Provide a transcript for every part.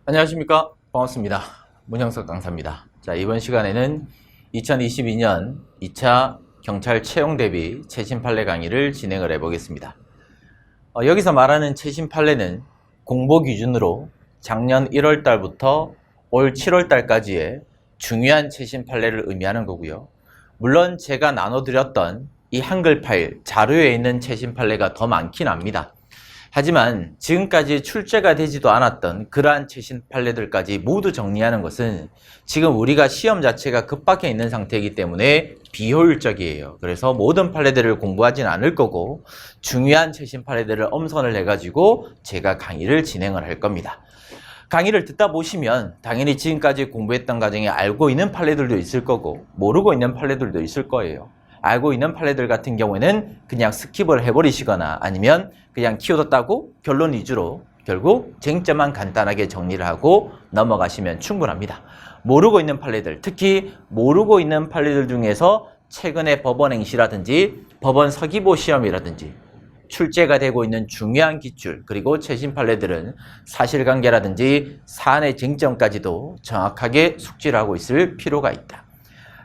안녕하십니까. 반갑습니다. 문형석 강사입니다. 자, 이번 시간에는 2022년 2차 경찰 채용 대비 최신 판례 강의를 진행을 해보겠습니다. 여기서 말하는 최신 판례는 공보 기준으로 작년 1월 달부터 올 7월 달까지의 중요한 최신 판례를 의미하는 거고요. 물론 제가 나눠드렸던 이 한글 파일, 자료에 있는 최신 판례가 더 많긴 합니다. 하지만 지금까지 출제가 되지도 않았던 그러한 최신 판례들까지 모두 정리하는 것은 지금 우리가 시험 자체가 급박해 있는 상태이기 때문에 비효율적이에요. 그래서 모든 판례들을 공부하진 않을 거고 중요한 최신 판례들을 엄선을 해가지고 제가 강의를 진행을 할 겁니다. 강의를 듣다 보시면 당연히 지금까지 공부했던 과정에 알고 있는 판례들도 있을 거고 모르고 있는 판례들도 있을 거예요. 알고 있는 판례들 같은 경우에는 그냥 스킵을 해버리시거나 아니면 그냥 키워드 따고 결론 위주로 결국 쟁점만 간단하게 정리를 하고 넘어가시면 충분합니다. 모르고 있는 판례들, 특히 모르고 있는 판례들 중에서 최근에 법원 행시라든지 법원 서기보 시험이라든지 출제가 되고 있는 중요한 기출 그리고 최신 판례들은 사실관계라든지 사안의 쟁점까지도 정확하게 숙지를 하고 있을 필요가 있다.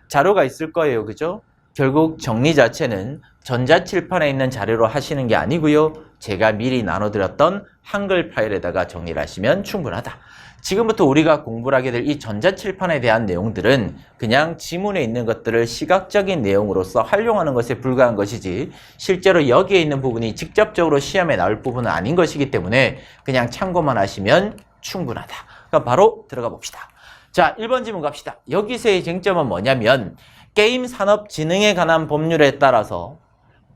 자료가 있을 거예요. 그죠? 결국 정리 자체는 전자칠판에 있는 자료로 하시는 게 아니고요. 제가 미리 나눠드렸던 한글 파일에다가 정리를 하시면 충분하다. 지금부터 우리가 공부를 하게 될 이 전자칠판에 대한 내용들은 그냥 지문에 있는 것들을 시각적인 내용으로서 활용하는 것에 불과한 것이지 실제로 여기에 있는 부분이 직접적으로 시험에 나올 부분은 아닌 것이기 때문에 그냥 참고만 하시면 충분하다. 그럼 바로 들어가 봅시다. 자, 1번 지문 갑시다. 여기서의 쟁점은 뭐냐면 게임산업진흥에 관한 법률에 따라서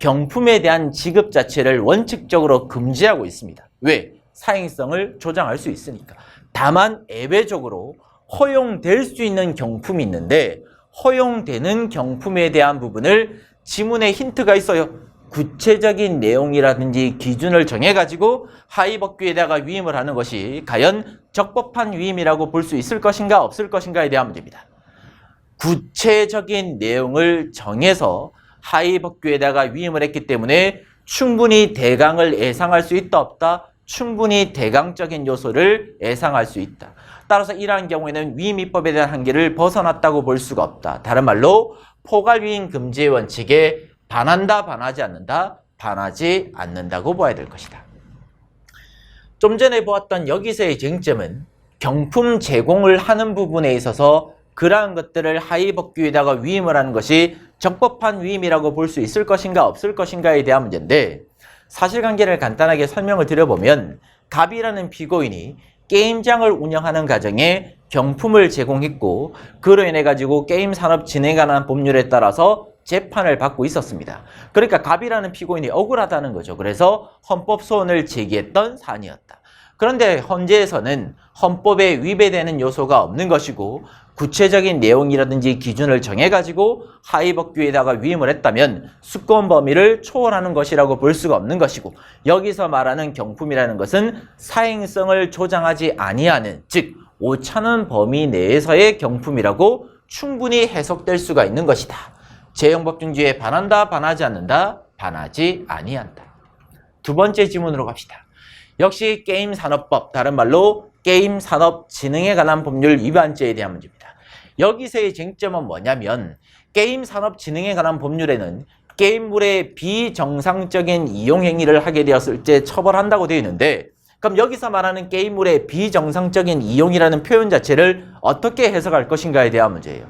경품에 대한 지급 자체를 원칙적으로 금지하고 있습니다. 왜? 사행성을 조장할 수 있으니까. 다만 예외적으로 허용될 수 있는 경품이 있는데 허용되는 경품에 대한 부분을 지문에 힌트가 있어요. 구체적인 내용이라든지 기준을 정해가지고 하위법규에다가 위임을 하는 것이 과연 적법한 위임이라고 볼 수 있을 것인가 없을 것인가에 대한 문제입니다. 구체적인 내용을 정해서 하위법규에다가 위임을 했기 때문에 충분히 대강을 예상할 수 있다 없다? 충분히 대강적인 요소를 예상할 수 있다. 따라서 이러한 경우에는 위임입법에 대한 한계를 벗어났다고 볼 수가 없다. 다른 말로 포괄위임 금지의 원칙에 반한다, 반하지 않는다? 반하지 않는다고 봐야 될 것이다. 좀 전에 보았던 여기서의 쟁점은 경품 제공을 하는 부분에 있어서 그러한 것들을 하위법규에다가 위임을 하는 것이 적법한 위임이라고 볼 수 있을 것인가 없을 것인가에 대한 문제인데 사실관계를 간단하게 설명을 드려보면 갑이라는 피고인이 게임장을 운영하는 과정에 경품을 제공했고 그로 인해 가지고 게임산업 진행에 관한 법률에 따라서 재판을 받고 있었습니다. 그러니까 갑이라는 피고인이 억울하다는 거죠. 그래서 헌법 소원을 제기했던 사안이었다. 그런데 헌재에서는 헌법에 위배되는 요소가 없는 것이고 구체적인 내용이라든지 기준을 정해가지고 하위법규에다가 위임을 했다면 수권 범위를 초월하는 것이라고 볼 수가 없는 것이고 여기서 말하는 경품이라는 것은 사행성을 조장하지 아니하는 즉 5,000원 범위 내에서의 경품이라고 충분히 해석될 수가 있는 것이다. 재형법중지에 반한다, 반하지 않는다, 반하지 아니한다. 두 번째 지문으로 갑시다. 역시 게임산업법, 다른 말로 게임산업진흥에 관한 법률 위반죄에 대한 문제입니다. 여기서의 쟁점은 뭐냐면 게임산업진흥에 관한 법률에는 게임물의 비정상적인 이용행위를 하게 되었을 때 처벌한다고 되어 있는데 그럼 여기서 말하는 게임물의 비정상적인 이용이라는 표현 자체를 어떻게 해석할 것인가에 대한 문제예요.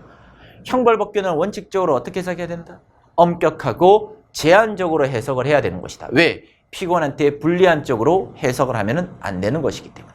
형벌법규는 원칙적으로 어떻게 해석해야 된다? 엄격하고 제한적으로 해석을 해야 되는 것이다. 왜? 피고인한테 불리한 쪽으로 해석을 하면 안 되는 것이기 때문에.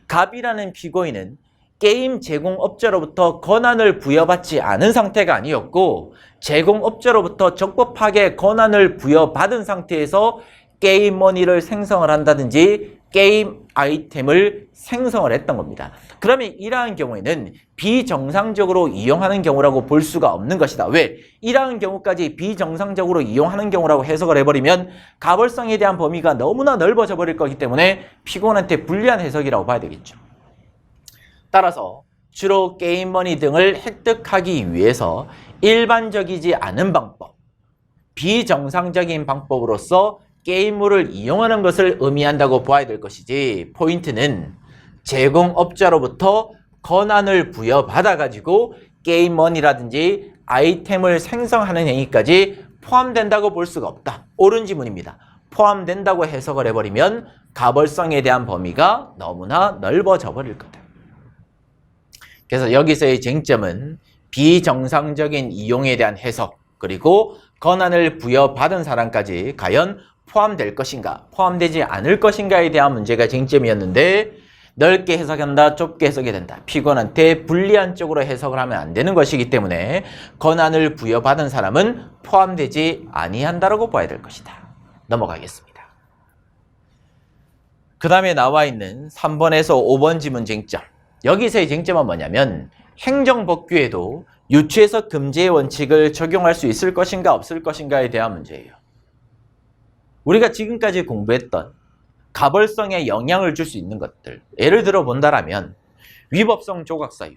갑이라는 피고인은 게임 제공업자로부터 권한을 부여받지 않은 상태가 아니었고 제공업자로부터 적법하게 권한을 부여받은 상태에서 게임머니를 생성을 한다든지 게임 아이템을 생성을 했던 겁니다. 그러면 이러한 경우에는 비정상적으로 이용하는 경우라고 볼 수가 없는 것이다. 왜? 이러한 경우까지 비정상적으로 이용하는 경우라고 해석을 해버리면 가벌성에 대한 범위가 너무나 넓어져 버릴 거기 때문에 피고인한테 불리한 해석이라고 봐야 되겠죠. 따라서 주로 게임머니 등을 획득하기 위해서 일반적이지 않은 방법, 비정상적인 방법으로서 게임물을 이용하는 것을 의미한다고 봐야 될 것이지 포인트는 제공업자로부터 권한을 부여받아가지고 게임머니라든지 아이템을 생성하는 행위까지 포함된다고 볼 수가 없다. 옳은 지문입니다. 포함된다고 해석을 해버리면 가벌성에 대한 범위가 너무나 넓어져 버릴 거다. 그래서 여기서의 쟁점은 비정상적인 이용에 대한 해석, 그리고 권한을 부여받은 사람까지 과연 포함될 것인가, 포함되지 않을 것인가에 대한 문제가 쟁점이었는데, 넓게 해석한다, 좁게 해석이 된다. 피고인한테 불리한 쪽으로 해석을 하면 안 되는 것이기 때문에 권한을 부여받은 사람은 포함되지 아니한다라고 봐야 될 것이다. 넘어가겠습니다. 그 다음에 나와 있는 3번에서 5번 지문 쟁점. 여기서의 쟁점은 뭐냐면 행정법규에도 유추해석 금지의 원칙을 적용할 수 있을 것인가 없을 것인가에 대한 문제예요. 우리가 지금까지 공부했던 가벌성에 영향을 줄 수 있는 것들, 예를 들어 본다라면 위법성 조각사유,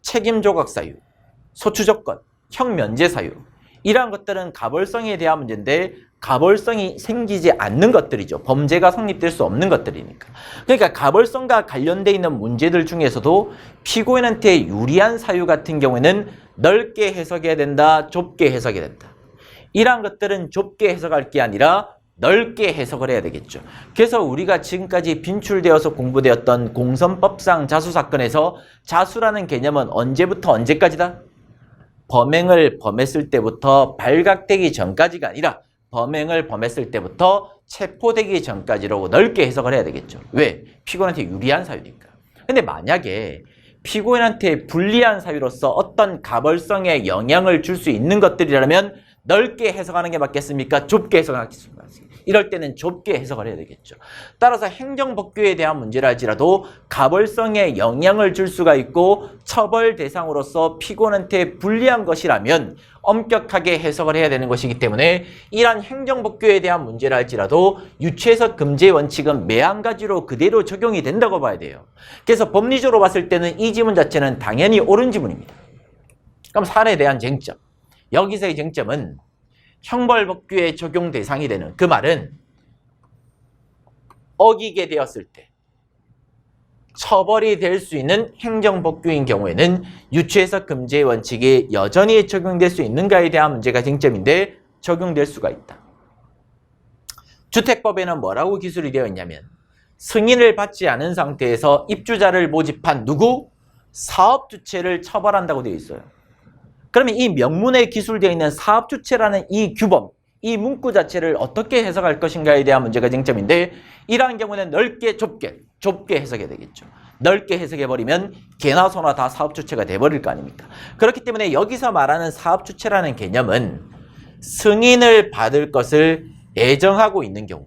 책임 조각사유, 소추조건, 형면제사유, 이러한 것들은 가벌성에 대한 문제인데 가벌성이 생기지 않는 것들이죠. 범죄가 성립될 수 없는 것들이니까. 그러니까 가벌성과 관련되어 있는 문제들 중에서도 피고인한테 유리한 사유 같은 경우에는 넓게 해석해야 된다, 좁게 해석해야 된다. 이러한 것들은 좁게 해석할 게 아니라 넓게 해석을 해야 되겠죠. 그래서 우리가 지금까지 빈출되어서 공부되었던 공선법상 자수 사건에서 자수라는 개념은 언제부터 언제까지다? 범행을 범했을 때부터 발각되기 전까지가 아니라 범행을 범했을 때부터 체포되기 전까지로 넓게 해석을 해야 되겠죠. 왜? 피고인한테 유리한 사유니까. 근데 만약에 피고인한테 불리한 사유로서 어떤 가벌성에 영향을 줄 수 있는 것들이라면 넓게 해석하는 게 맞겠습니까? 좁게 해석하는 게 맞겠습니까? 이럴 때는 좁게 해석을 해야 되겠죠. 따라서 행정법규에 대한 문제라 할지라도 가벌성에 영향을 줄 수가 있고 처벌 대상으로서 피고인한테 불리한 것이라면 엄격하게 해석을 해야 되는 것이기 때문에 이러한 행정법규에 대한 문제라 할지라도 유추해석 금지의 원칙은 매한가지로 그대로 적용이 된다고 봐야 돼요. 그래서 법리적으로 봤을 때는 이 지문 자체는 당연히 옳은 지문입니다. 그럼 사안에 대한 쟁점. 여기서의 쟁점은 형벌법규의 적용 대상이 되는, 그 말은 어기게 되었을 때 처벌이 될 수 있는 행정법규인 경우에는 유추해석 금지의 원칙이 여전히 적용될 수 있는가에 대한 문제가 쟁점인데 적용될 수가 있다. 주택법에는 뭐라고 기술이 되어 있냐면 승인을 받지 않은 상태에서 입주자를 모집한 누구? 사업주체를 처벌한다고 되어 있어요. 그러면 이 명문에 기술되어 있는 사업주체라는 이 규범, 이 문구 자체를 어떻게 해석할 것인가에 대한 문제가 쟁점인데 이러한 경우는 넓게 좁게 해석해야 되겠죠. 넓게 해석해버리면 개나 소나 다 사업주체가 돼버릴 거 아닙니까? 그렇기 때문에 여기서 말하는 사업주체라는 개념은 승인을 받을 것을 예정하고 있는 경우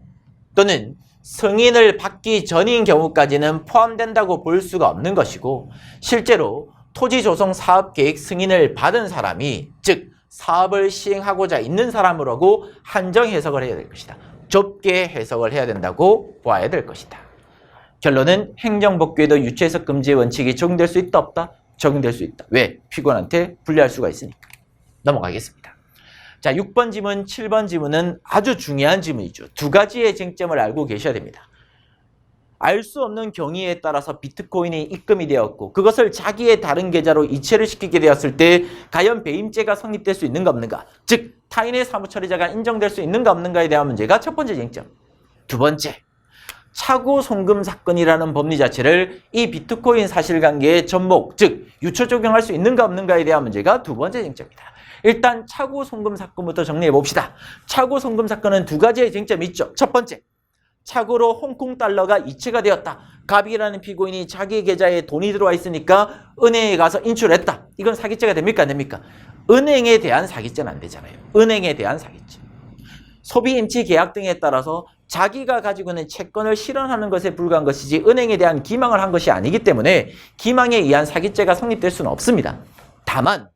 또는 승인을 받기 전인 경우까지는 포함된다고 볼 수가 없는 것이고 실제로 토지조성 사업계획 승인을 받은 사람이 즉 사업을 시행하고자 있는 사람으로고 한정 해석을 해야 될 것이다. 좁게 해석을 해야 된다고 보아야 될 것이다. 결론은 행정법규에도 유추해석 금지의 원칙이 적용될 수 있다 없다? 적용될 수 있다. 왜? 피고인한테 불리할 수가 있으니까. 넘어가겠습니다. 자, 6번 지문, 7번 지문은 아주 중요한 지문이죠. 두 가지의 쟁점을 알고 계셔야 됩니다. 알 수 없는 경위에 따라서 비트코인이 입금이 되었고 그것을 자기의 다른 계좌로 이체를 시키게 되었을 때 과연 배임죄가 성립될 수 있는가 없는가, 즉 타인의 사무처리자가 인정될 수 있는가 없는가에 대한 문제가 첫 번째 쟁점. 두 번째, 차고 송금 사건이라는 법리 자체를 이 비트코인 사실관계의 접목, 즉 유처 적용할 수 있는가 없는가에 대한 문제가 두 번째 쟁점이다. 일단 차고 송금 사건부터 정리해 봅시다. 차고 송금 사건은 두 가지의 쟁점이 있죠. 첫 번째, 착오로 홍콩 달러가 이체가 되었다. 갑이라는 피고인이 자기 계좌에 돈이 들어와 있으니까 은행에 가서 인출했다. 이건 사기죄가 됩니까? 안 됩니까? 은행에 대한 사기죄는 안 되잖아요. 은행에 대한 사기죄. 소비임치 계약 등에 따라서 자기가 가지고 있는 채권을 실현하는 것에 불과한 것이지 은행에 대한 기망을 한 것이 아니기 때문에 기망에 의한 사기죄가 성립될 수는 없습니다. 다만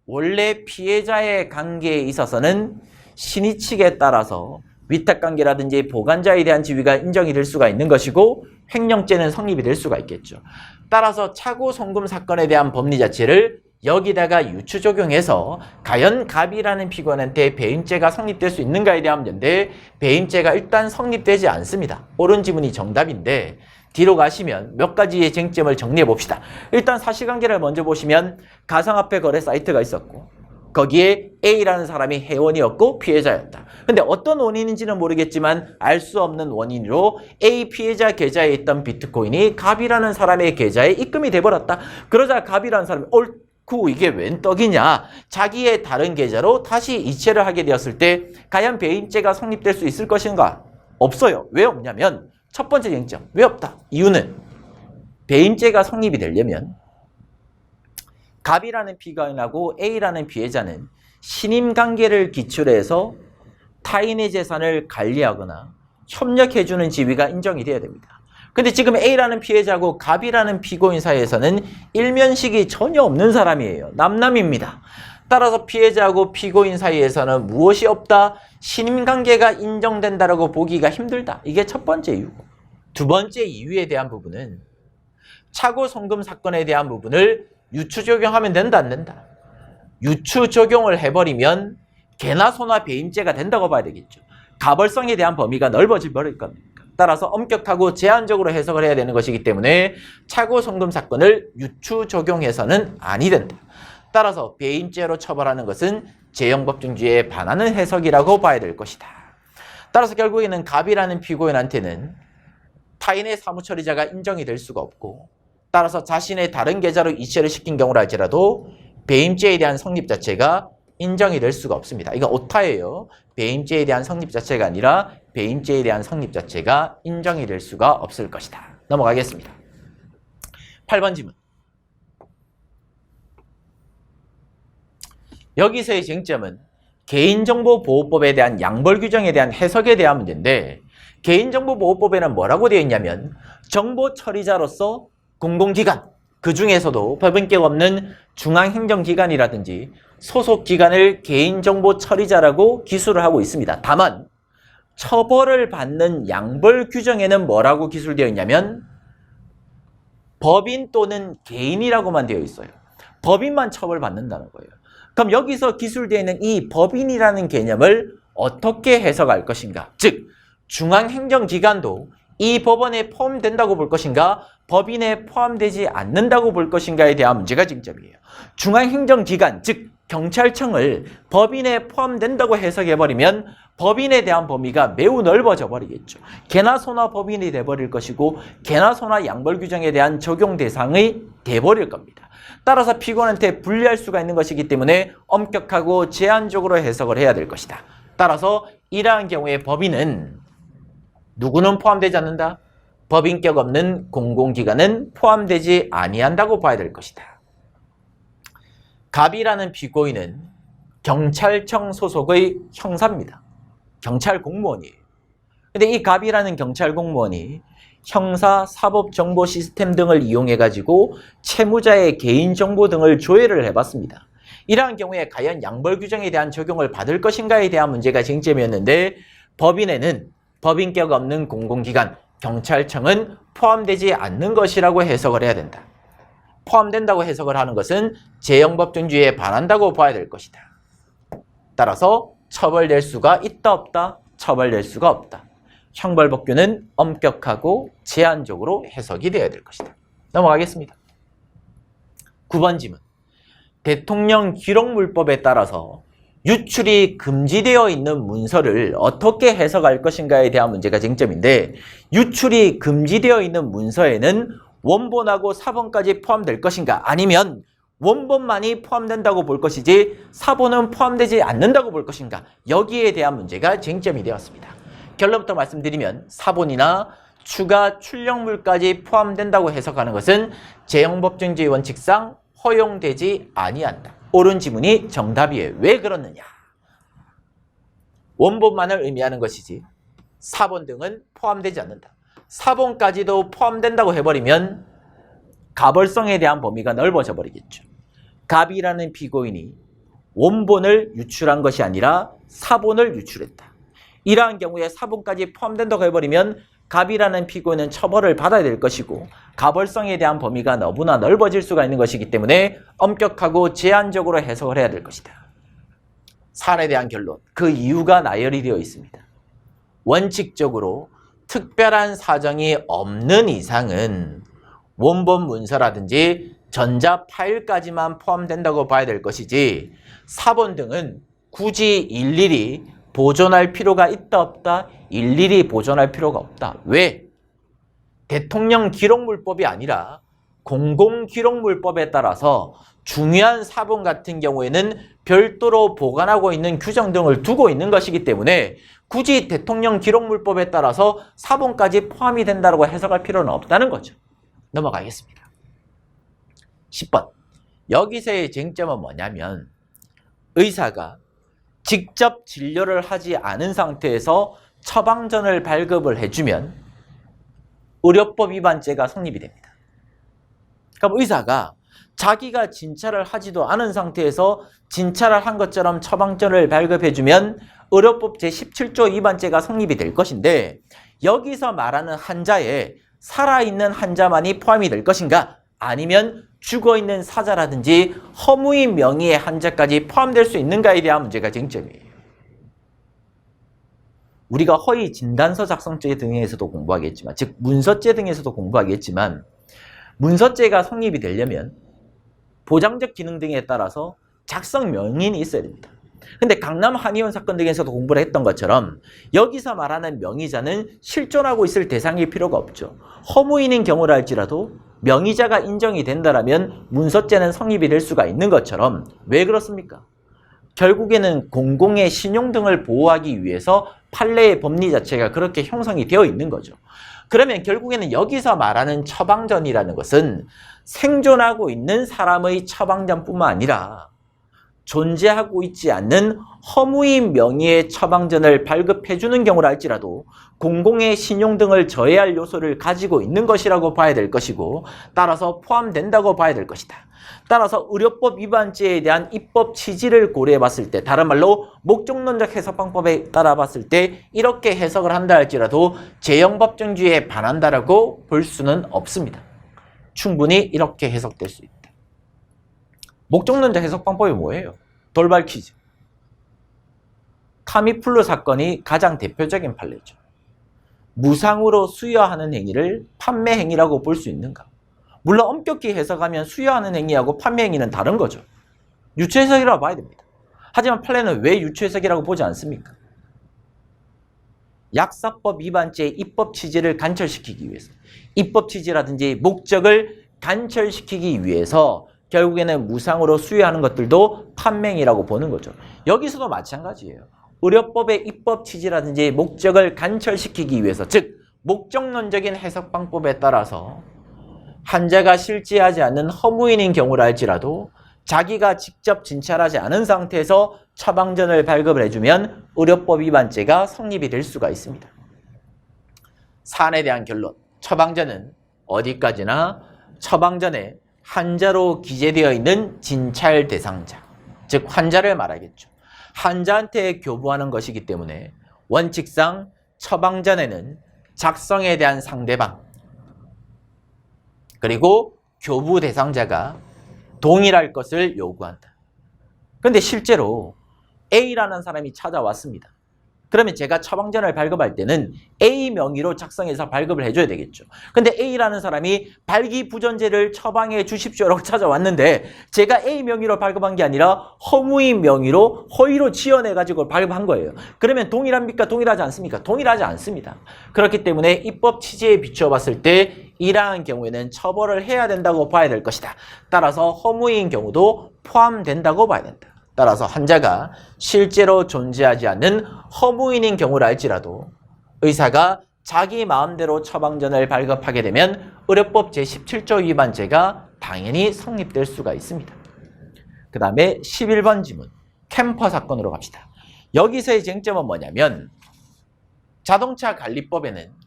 원래 피해자의 관계에 있어서는 신의 측에 따라서 위탁관계라든지 보관자에 대한 지위가 인정이 될 수가 있는 것이고 횡령죄는 성립이 될 수가 있겠죠. 따라서 차고 송금 사건에 대한 법리 자체를 여기다가 유추 적용해서 과연 갑이라는 피고인한테 배임죄가 성립될 수 있는가에 대한 문제인데 배임죄가 일단 성립되지 않습니다. 옳은 지문이 정답인데 뒤로 가시면 몇 가지의 쟁점을 정리해 봅시다. 일단 사실관계를 먼저 보시면 가상화폐 거래 사이트가 있었고 거기에 A라는 사람이 회원이었고 피해자였다. 근데 어떤 원인인지는 모르겠지만 알 수 없는 원인으로 A 피해자 계좌에 있던 비트코인이 갑이라는 사람의 계좌에 입금이 돼버렸다. 그러자 갑이라는 사람이 옳고 이게 웬 떡이냐. 자기의 다른 계좌로 다시 이체를 하게 되었을 때 과연 배임죄가 성립될 수 있을 것인가? 없어요. 왜 없냐면 첫 번째 쟁점. 왜 없다? 이유는 배임죄가 성립이 되려면 갑이라는 피고인하고 A라는 피해자는 신임관계를 기초로 해서 타인의 재산을 관리하거나 협력해주는 지위가 인정이 돼야 됩니다. 근데 지금 A라는 피해자고 갑이라는 피고인 사이에서는 일면식이 전혀 없는 사람이에요. 남남입니다. 따라서 피해자하고 피고인 사이에서는 무엇이 없다? 신임관계가 인정된다라고 보기가 힘들다. 이게 첫 번째 이유고. 두 번째 이유에 대한 부분은 차고 송금 사건에 대한 부분을 유추 적용하면 된다 안 된다? 유추 적용을 해버리면 개나 소나 배임죄가 된다고 봐야 되겠죠. 가벌성에 대한 범위가 넓어져 버릴 겁니다. 따라서 엄격하고 제한적으로 해석을 해야 되는 것이기 때문에 차고 송금 사건을 유추 적용해서는 아니 된다. 따라서 배임죄로 처벌하는 것은 재형법정주의에 반하는 해석이라고 봐야 될 것이다. 따라서 결국에는 갑이라는 피고인한테는 타인의 사무처리자가 인정이 될 수가 없고 따라서 자신의 다른 계좌로 이체를 시킨 경우라 할지라도 배임죄에 대한 성립 자체가 인정이 될 수가 없습니다. 이건 오타예요. 배임죄에 대한 성립 자체가 아니라 배임죄에 대한 성립 자체가 인정이 될 수가 없을 것이다. 넘어가겠습니다. 8번 질문. 여기서의 쟁점은 개인정보보호법에 대한 양벌 규정에 대한 해석에 대한 문제인데 개인정보보호법에는 뭐라고 되어 있냐면 정보 처리자로서 공공기관, 그 중에서도 법인격 없는 중앙행정기관이라든지 소속기관을 개인정보 처리자라고 기술을 하고 있습니다. 다만 처벌을 받는 양벌 규정에는 뭐라고 기술되어 있냐면 법인 또는 개인이라고만 되어 있어요. 법인만 처벌받는다는 거예요. 그럼 여기서 기술되어 있는 이 법인이라는 개념을 어떻게 해석할 것인가? 즉 중앙행정기관도 이 법원에 포함된다고 볼 것인가? 법인에 포함되지 않는다고 볼 것인가에 대한 문제가 쟁점이에요. 중앙행정기관, 즉 경찰청을 법인에 포함된다고 해석해버리면 법인에 대한 범위가 매우 넓어져 버리겠죠. 개나 소나 법인이 돼버릴 것이고 개나 소나 양벌 규정에 대한 적용 대상이 돼버릴 겁니다. 따라서 피고인한테 불리할 수가 있는 것이기 때문에 엄격하고 제한적으로 해석을 해야 될 것이다. 따라서 이러한 경우에 법인은 누구는 포함되지 않는다? 법인격 없는 공공기관은 포함되지 아니한다고 봐야 될 것이다. 갑이라는 피고인은 경찰청 소속의 형사입니다. 경찰 공무원이에요. 근데 이 갑이라는 경찰 공무원이 형사, 사법 정보 시스템 등을 이용해가지고 채무자의 개인정보 등을 조회를 해봤습니다. 이러한 경우에 과연 양벌 규정에 대한 적용을 받을 것인가에 대한 문제가 쟁점이었는데 법인에는 법인격 없는 공공기관, 경찰청은 포함되지 않는 것이라고 해석을 해야 된다. 포함된다고 해석을 하는 것은 재형법정주의에 반한다고 봐야 될 것이다. 따라서 처벌될 수가 있다 없다? 처벌될 수가 없다. 형벌법규는 엄격하고 제한적으로 해석이 되어야 될 것이다. 넘어가겠습니다. 9번 질문. 대통령 기록물법에 따라서 유출이 금지되어 있는 문서를 어떻게 해석할 것인가에 대한 문제가 쟁점인데 유출이 금지되어 있는 문서에는 원본하고 사본까지 포함될 것인가 아니면 원본만이 포함된다고 볼 것이지 사본은 포함되지 않는다고 볼 것인가 여기에 대한 문제가 쟁점이 되었습니다. 결론부터 말씀드리면 사본이나 추가 출력물까지 포함된다고 해석하는 것은 재형법정주의 원칙상 허용되지 아니한다. 옳은 지문이 정답이에요. 왜 그렇느냐? 원본만을 의미하는 것이지 사본 등은 포함되지 않는다. 사본까지도 포함된다고 해버리면 가벌성에 대한 범위가 넓어져 버리겠죠. 갑이라는 피고인이 원본을 유출한 것이 아니라 사본을 유출했다. 이러한 경우에 사본까지 포함된다고 해버리면 갑이라는 피고인은 처벌을 받아야 될 것이고 가벌성에 대한 범위가 너무나 넓어질 수가 있는 것이기 때문에 엄격하고 제한적으로 해석을 해야 될 것이다. 사안에 대한 결론, 그 이유가 나열이 되어 있습니다. 원칙적으로 특별한 사정이 없는 이상은 원본 문서라든지 전자 파일까지만 포함된다고 봐야 될 것이지 사본 등은 굳이 일일이 보존할 필요가 있다 없다? 일일이 보존할 필요가 없다. 왜? 대통령 기록물법이 아니라 공공기록물법에 따라서 중요한 사본 같은 경우에는 별도로 보관하고 있는 규정 등을 두고 있는 것이기 때문에 굳이 대통령 기록물법에 따라서 사본까지 포함이 된다고 해석할 필요는 없다는 거죠. 넘어가겠습니다. 10번. 여기서의 쟁점은 뭐냐면 의사가 직접 진료를 하지 않은 상태에서 처방전을 발급을 해주면 의료법 위반죄가 성립이 됩니다. 그럼 의사가 자기가 진찰을 하지도 않은 상태에서 진찰을 한 것처럼 처방전을 발급해주면 의료법 제17조 위반죄가 성립이 될 것인데 여기서 말하는 환자에 살아있는 환자만이 포함이 될 것인가? 아니면 죽어있는 사자라든지 허무인 명의의 환자까지 포함될 수 있는가에 대한 문제가 쟁점이에요. 우리가 허위 진단서 작성죄 등에서도 공부하겠지만, 즉 문서죄 등에서도 공부하겠지만 문서죄가 성립이 되려면 보장적 기능 등에 따라서 작성 명인이 있어야 됩니다. 근데 강남 한의원 사건 등에서도 공부를 했던 것처럼 여기서 말하는 명의자는 실존하고 있을 대상이 필요가 없죠. 허무인인 경우라 할지라도 명의자가 인정이 된다라면 문서죄는 성립이 될 수가 있는 것처럼 왜 그렇습니까? 결국에는 공공의 신용 등을 보호하기 위해서 판례의 법리 자체가 그렇게 형성이 되어 있는 거죠. 그러면 결국에는 여기서 말하는 처방전이라는 것은 생존하고 있는 사람의 처방전뿐만 아니라 존재하고 있지 않는 허무인 명의의 처방전을 발급해주는 경우라 할지라도 공공의 신용 등을 저해할 요소를 가지고 있는 것이라고 봐야 될 것이고 따라서 포함된다고 봐야 될 것이다. 따라서 의료법 위반죄에 대한 입법 취지를 고려해 봤을 때 다른 말로 목적론적 해석 방법에 따라 봤을 때 이렇게 해석을 한다 할지라도 재형법정주의에 반한다라고 볼 수는 없습니다. 충분히 이렇게 해석될 수 있다. 목적론적 해석 방법이 뭐예요? 돌발 퀴즈. 타미플루 사건이 가장 대표적인 판례죠. 무상으로 수여하는 행위를 판매 행위라고 볼 수 있는가? 물론 엄격히 해석하면 수여하는 행위하고 판매 행위는 다른 거죠. 유추해석이라고 봐야 됩니다. 하지만 판례는 왜 유추해석이라고 보지 않습니까? 약사법 위반죄의 입법 취지를 간철시키기 위해서, 입법 취지라든지 목적을 간철시키기 위해서 결국에는 무상으로 수여하는 것들도 판매행위라고 보는 거죠. 여기서도 마찬가지예요. 의료법의 입법 취지라든지 목적을 간철시키기 위해서, 즉 목적론적인 해석 방법에 따라서 환자가 실제하지 않는 허무인인 경우라 할지라도 자기가 직접 진찰하지 않은 상태에서 처방전을 발급을 해주면 의료법 위반죄가 성립이 될 수가 있습니다. 사안에 대한 결론, 처방전은 어디까지나 처방전에 환자로 기재되어 있는 진찰 대상자, 즉 환자를 말하겠죠. 환자한테 교부하는 것이기 때문에 원칙상 처방전에는 작성에 대한 상대방 그리고 교부 대상자가 동일할 것을 요구한다. 그런데 실제로 A라는 사람이 찾아왔습니다. 그러면 제가 처방전을 발급할 때는 A 명의로 작성해서 발급을 해줘야 되겠죠. 근데 A라는 사람이 발기부전제를 처방해 주십시오라고 찾아왔는데 제가 A 명의로 발급한 게 아니라 허무인 명의로 허위로 지어내가지고 발급한 거예요. 그러면 동일합니까? 동일하지 않습니까? 동일하지 않습니다. 그렇기 때문에 입법 취지에 비추어 봤을 때 이러한 경우에는 처벌을 해야 된다고 봐야 될 것이다. 따라서 허무인 경우도 포함된다고 봐야 된다. 따라서 환자가 실제로 존재하지 않는 허무인인 경우라 할지라도 의사가 자기 마음대로 처방전을 발급하게 되면 의료법 제17조 위반죄가 당연히 성립될 수가 있습니다. 그 다음에 11번 지문, 캠퍼 사건으로 갑시다. 여기서의 쟁점은 뭐냐면 자동차 관리법에는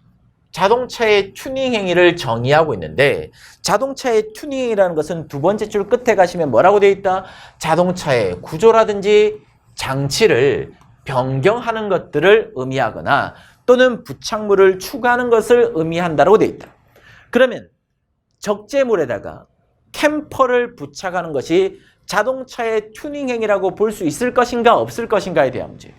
자동차의 튜닝 행위를 정의하고 있는데 자동차의 튜닝이라는 것은 두 번째 줄 끝에 가시면 뭐라고 되어 있다? 자동차의 구조라든지 장치를 변경하는 것들을 의미하거나 또는 부착물을 추가하는 것을 의미한다고 되어 있다. 그러면 적재물에다가 캠퍼를 부착하는 것이 자동차의 튜닝 행위라고 볼 수 있을 것인가 없을 것인가에 대한 문제.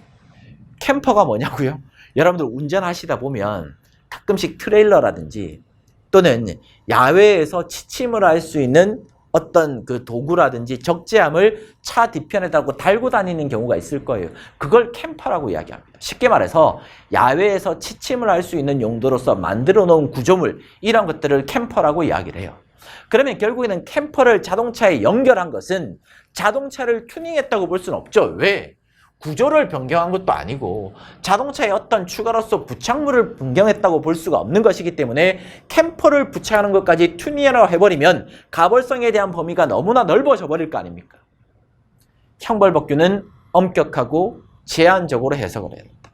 캠퍼가 뭐냐고요? 여러분들 운전하시다 보면 가끔씩 트레일러라든지 또는 야외에서 취침을 할 수 있는 어떤 그 도구라든지 적재함을 차 뒤편에다 달고 다니는 경우가 있을 거예요. 그걸 캠퍼라고 이야기합니다. 쉽게 말해서 야외에서 취침을 할 수 있는 용도로서 만들어 놓은 구조물, 이런 것들을 캠퍼라고 이야기를 해요. 그러면 결국에는 캠퍼를 자동차에 연결한 것은 자동차를 튜닝했다고 볼 수는 없죠. 왜? 구조를 변경한 것도 아니고 자동차에 어떤 추가로서 부착물을 변경했다고 볼 수가 없는 것이기 때문에 캠퍼를 부착하는 것까지 튜닝이라고 해버리면 가벌성에 대한 범위가 너무나 넓어져 버릴 거 아닙니까? 형벌법규는 엄격하고 제한적으로 해석을 해야 된다.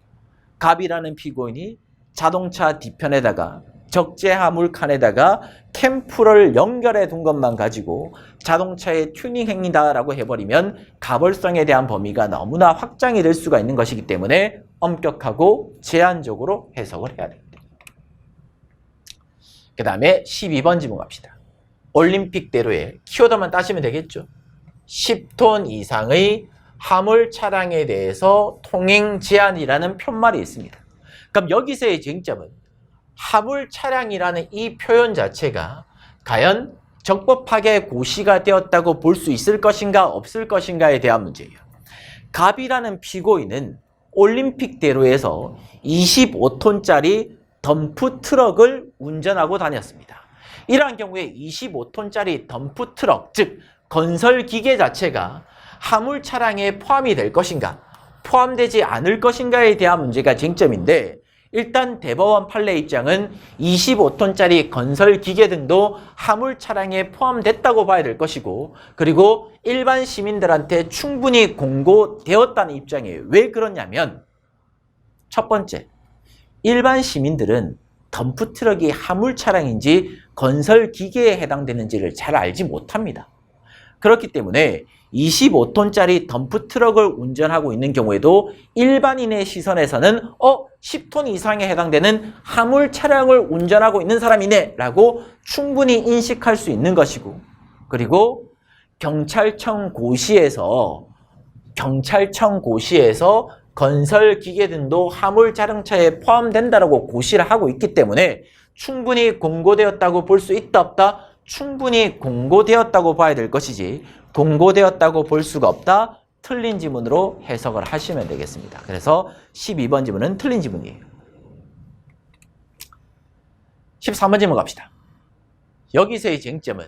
갑이라는 피고인이 자동차 뒤편에다가 적재화물 칸에다가 캠프를 연결해 둔 것만 가지고 자동차의 튜닝 행위다라고 해버리면 가벌성에 대한 범위가 너무나 확장이 될 수가 있는 것이기 때문에 엄격하고 제한적으로 해석을 해야 됩니다. 그 다음에 12번 질문 갑시다. 올림픽대로의 키워드만 따시면 되겠죠. 10톤 이상의 화물 차량에 대해서 통행 제한이라는 표말이 있습니다. 그럼 여기서의 쟁점은 화물 차량이라는 이 표현 자체가 과연 적법하게 고시가 되었다고 볼 수 있을 것인가 없을 것인가에 대한 문제예요. 갑이라는 피고인은 올림픽대로에서 25톤짜리 덤프 트럭을 운전하고 다녔습니다. 이러한 경우에 25톤짜리 덤프 트럭, 즉 건설 기계 자체가 화물 차량에 포함이 될 것인가 포함되지 않을 것인가에 대한 문제가 쟁점인데, 일단 대법원 판례 입장은 25톤짜리 건설 기계 등도 화물 차량에 포함됐다고 봐야 될 것이고, 그리고 일반 시민들한테 충분히 공고되었다는 입장이에요. 왜 그러냐면 첫 번째, 일반 시민들은 덤프트럭이 화물 차량인지 건설 기계에 해당되는지를 잘 알지 못합니다. 그렇기 때문에 25톤짜리 덤프트럭을 운전하고 있는 경우에도 일반인의 시선에서는 10톤 이상에 해당되는 화물 차량을 운전하고 있는 사람이네 라고 충분히 인식할 수 있는 것이고, 그리고 경찰청 고시에서 건설 기계 등도 화물 자동차에 포함된다라고 고시를 하고 있기 때문에 충분히 공고되었다고 볼 수 있다 없다? 충분히 공고되었다고 봐야 될 것이지 공고되었다고 볼 수가 없다? 틀린 지문으로 해석을 하시면 되겠습니다. 그래서 12번 지문은 틀린 지문이에요. 13번 지문 갑시다. 여기서의 쟁점은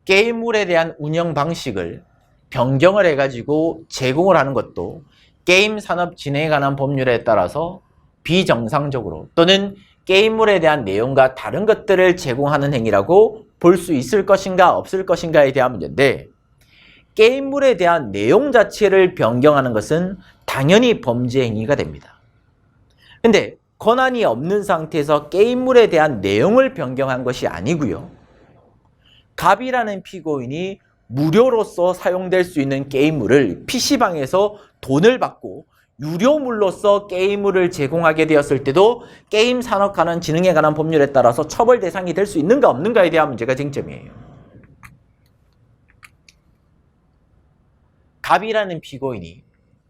게임물에 대한 운영 방식을 변경을 해가지고 제공을 하는 것도 게임 산업 진행에 관한 법률에 따라서 비정상적으로 또는 게임물에 대한 내용과 다른 것들을 제공하는 행위라고 볼 수 있을 것인가 없을 것인가에 대한 문제인데, 게임물에 대한 내용 자체를 변경하는 것은 당연히 범죄 행위가 됩니다. 근데 권한이 없는 상태에서 게임물에 대한 내용을 변경한 것이 아니고요. 갑이라는 피고인이 무료로서 사용될 수 있는 게임물을 PC방에서 돈을 받고 유료물로서 게임물을 제공하게 되었을 때도 게임 산업 관한 진흥에 관한 법률에 따라서 처벌 대상이 될 수 있는가 없는가에 대한 문제가 쟁점이에요. 갑이라는 피고인이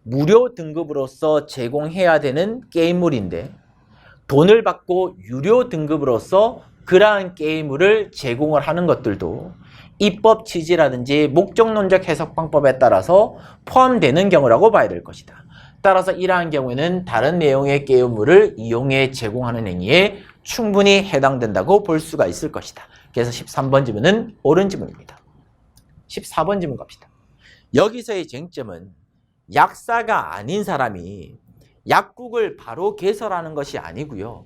무료 등급으로서 제공해야 되는 게임물인데 돈을 받고 유료 등급으로서 그러한 게임물을 제공을 하는 것들도 입법 취지라든지 목적론적 해석 방법에 따라서 포함되는 경우라고 봐야 될 것이다. 따라서 이러한 경우에는 다른 내용의 게임물을 이용해 제공하는 행위에 충분히 해당된다고 볼 수가 있을 것이다. 그래서 13번 지문은 옳은 지문입니다. 14번 지문 갑시다. 여기서의 쟁점은 약사가 아닌 사람이 약국을 바로 개설하는 것이 아니고요.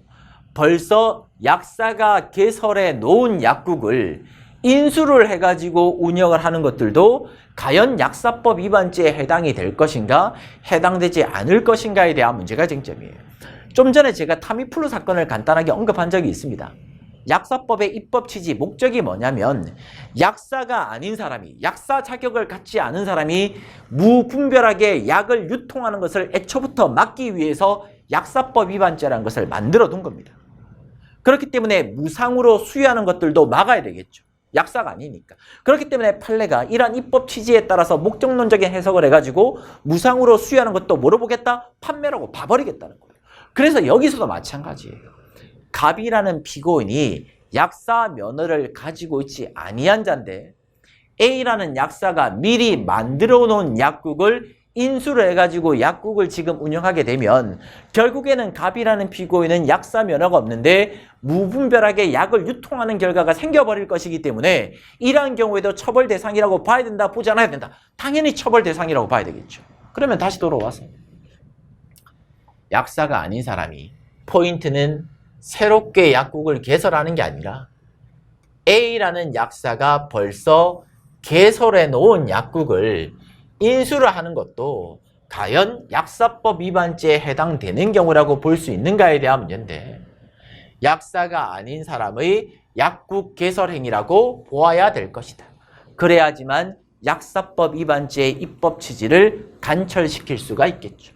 벌써 약사가 개설해 놓은 약국을 인수를 해가지고 운영을 하는 것들도 과연 약사법 위반죄에 해당이 될 것인가 해당되지 않을 것인가에 대한 문제가 쟁점이에요. 좀 전에 제가 타미플루 사건을 간단하게 언급한 적이 있습니다. 약사법의 입법 취지 목적이 뭐냐면 약사가 아닌 사람이, 약사 자격을 갖지 않은 사람이 무분별하게 약을 유통하는 것을 애초부터 막기 위해서 약사법 위반죄라는 것을 만들어 둔 겁니다. 그렇기 때문에 무상으로 수여하는 것들도 막아야 되겠죠. 약사가 아니니까. 그렇기 때문에 판례가 이러한 입법 취지에 따라서 목적론적인 해석을 해가지고 무상으로 수여하는 것도 뭐로 보겠다? 판매라고 봐버리겠다는 거예요. 그래서 여기서도 마찬가지예요. 갑이라는 피고인이 약사 면허를 가지고 있지 아니한 자인데 A라는 약사가 미리 만들어 놓은 약국을 인수를 해가지고 약국을 지금 운영하게 되면 결국에는 갑이라는 피고인은 약사 면허가 없는데 무분별하게 약을 유통하는 결과가 생겨버릴 것이기 때문에 이러한 경우에도 처벌 대상이라고 봐야 된다, 보지 않아야 된다. 당연히 처벌 대상이라고 봐야 되겠죠. 그러면 다시 돌아와서 약사가 아닌 사람이 포인트는 새롭게 약국을 개설하는 게 아니라 A라는 약사가 벌써 개설해 놓은 약국을 인수를 하는 것도 과연 약사법 위반죄에 해당되는 경우라고 볼 수 있는가에 대한 문제인데 약사가 아닌 사람의 약국 개설 행위라고 보아야 될 것이다. 그래야지만 약사법 위반죄의 입법 취지를 관철시킬 수가 있겠죠.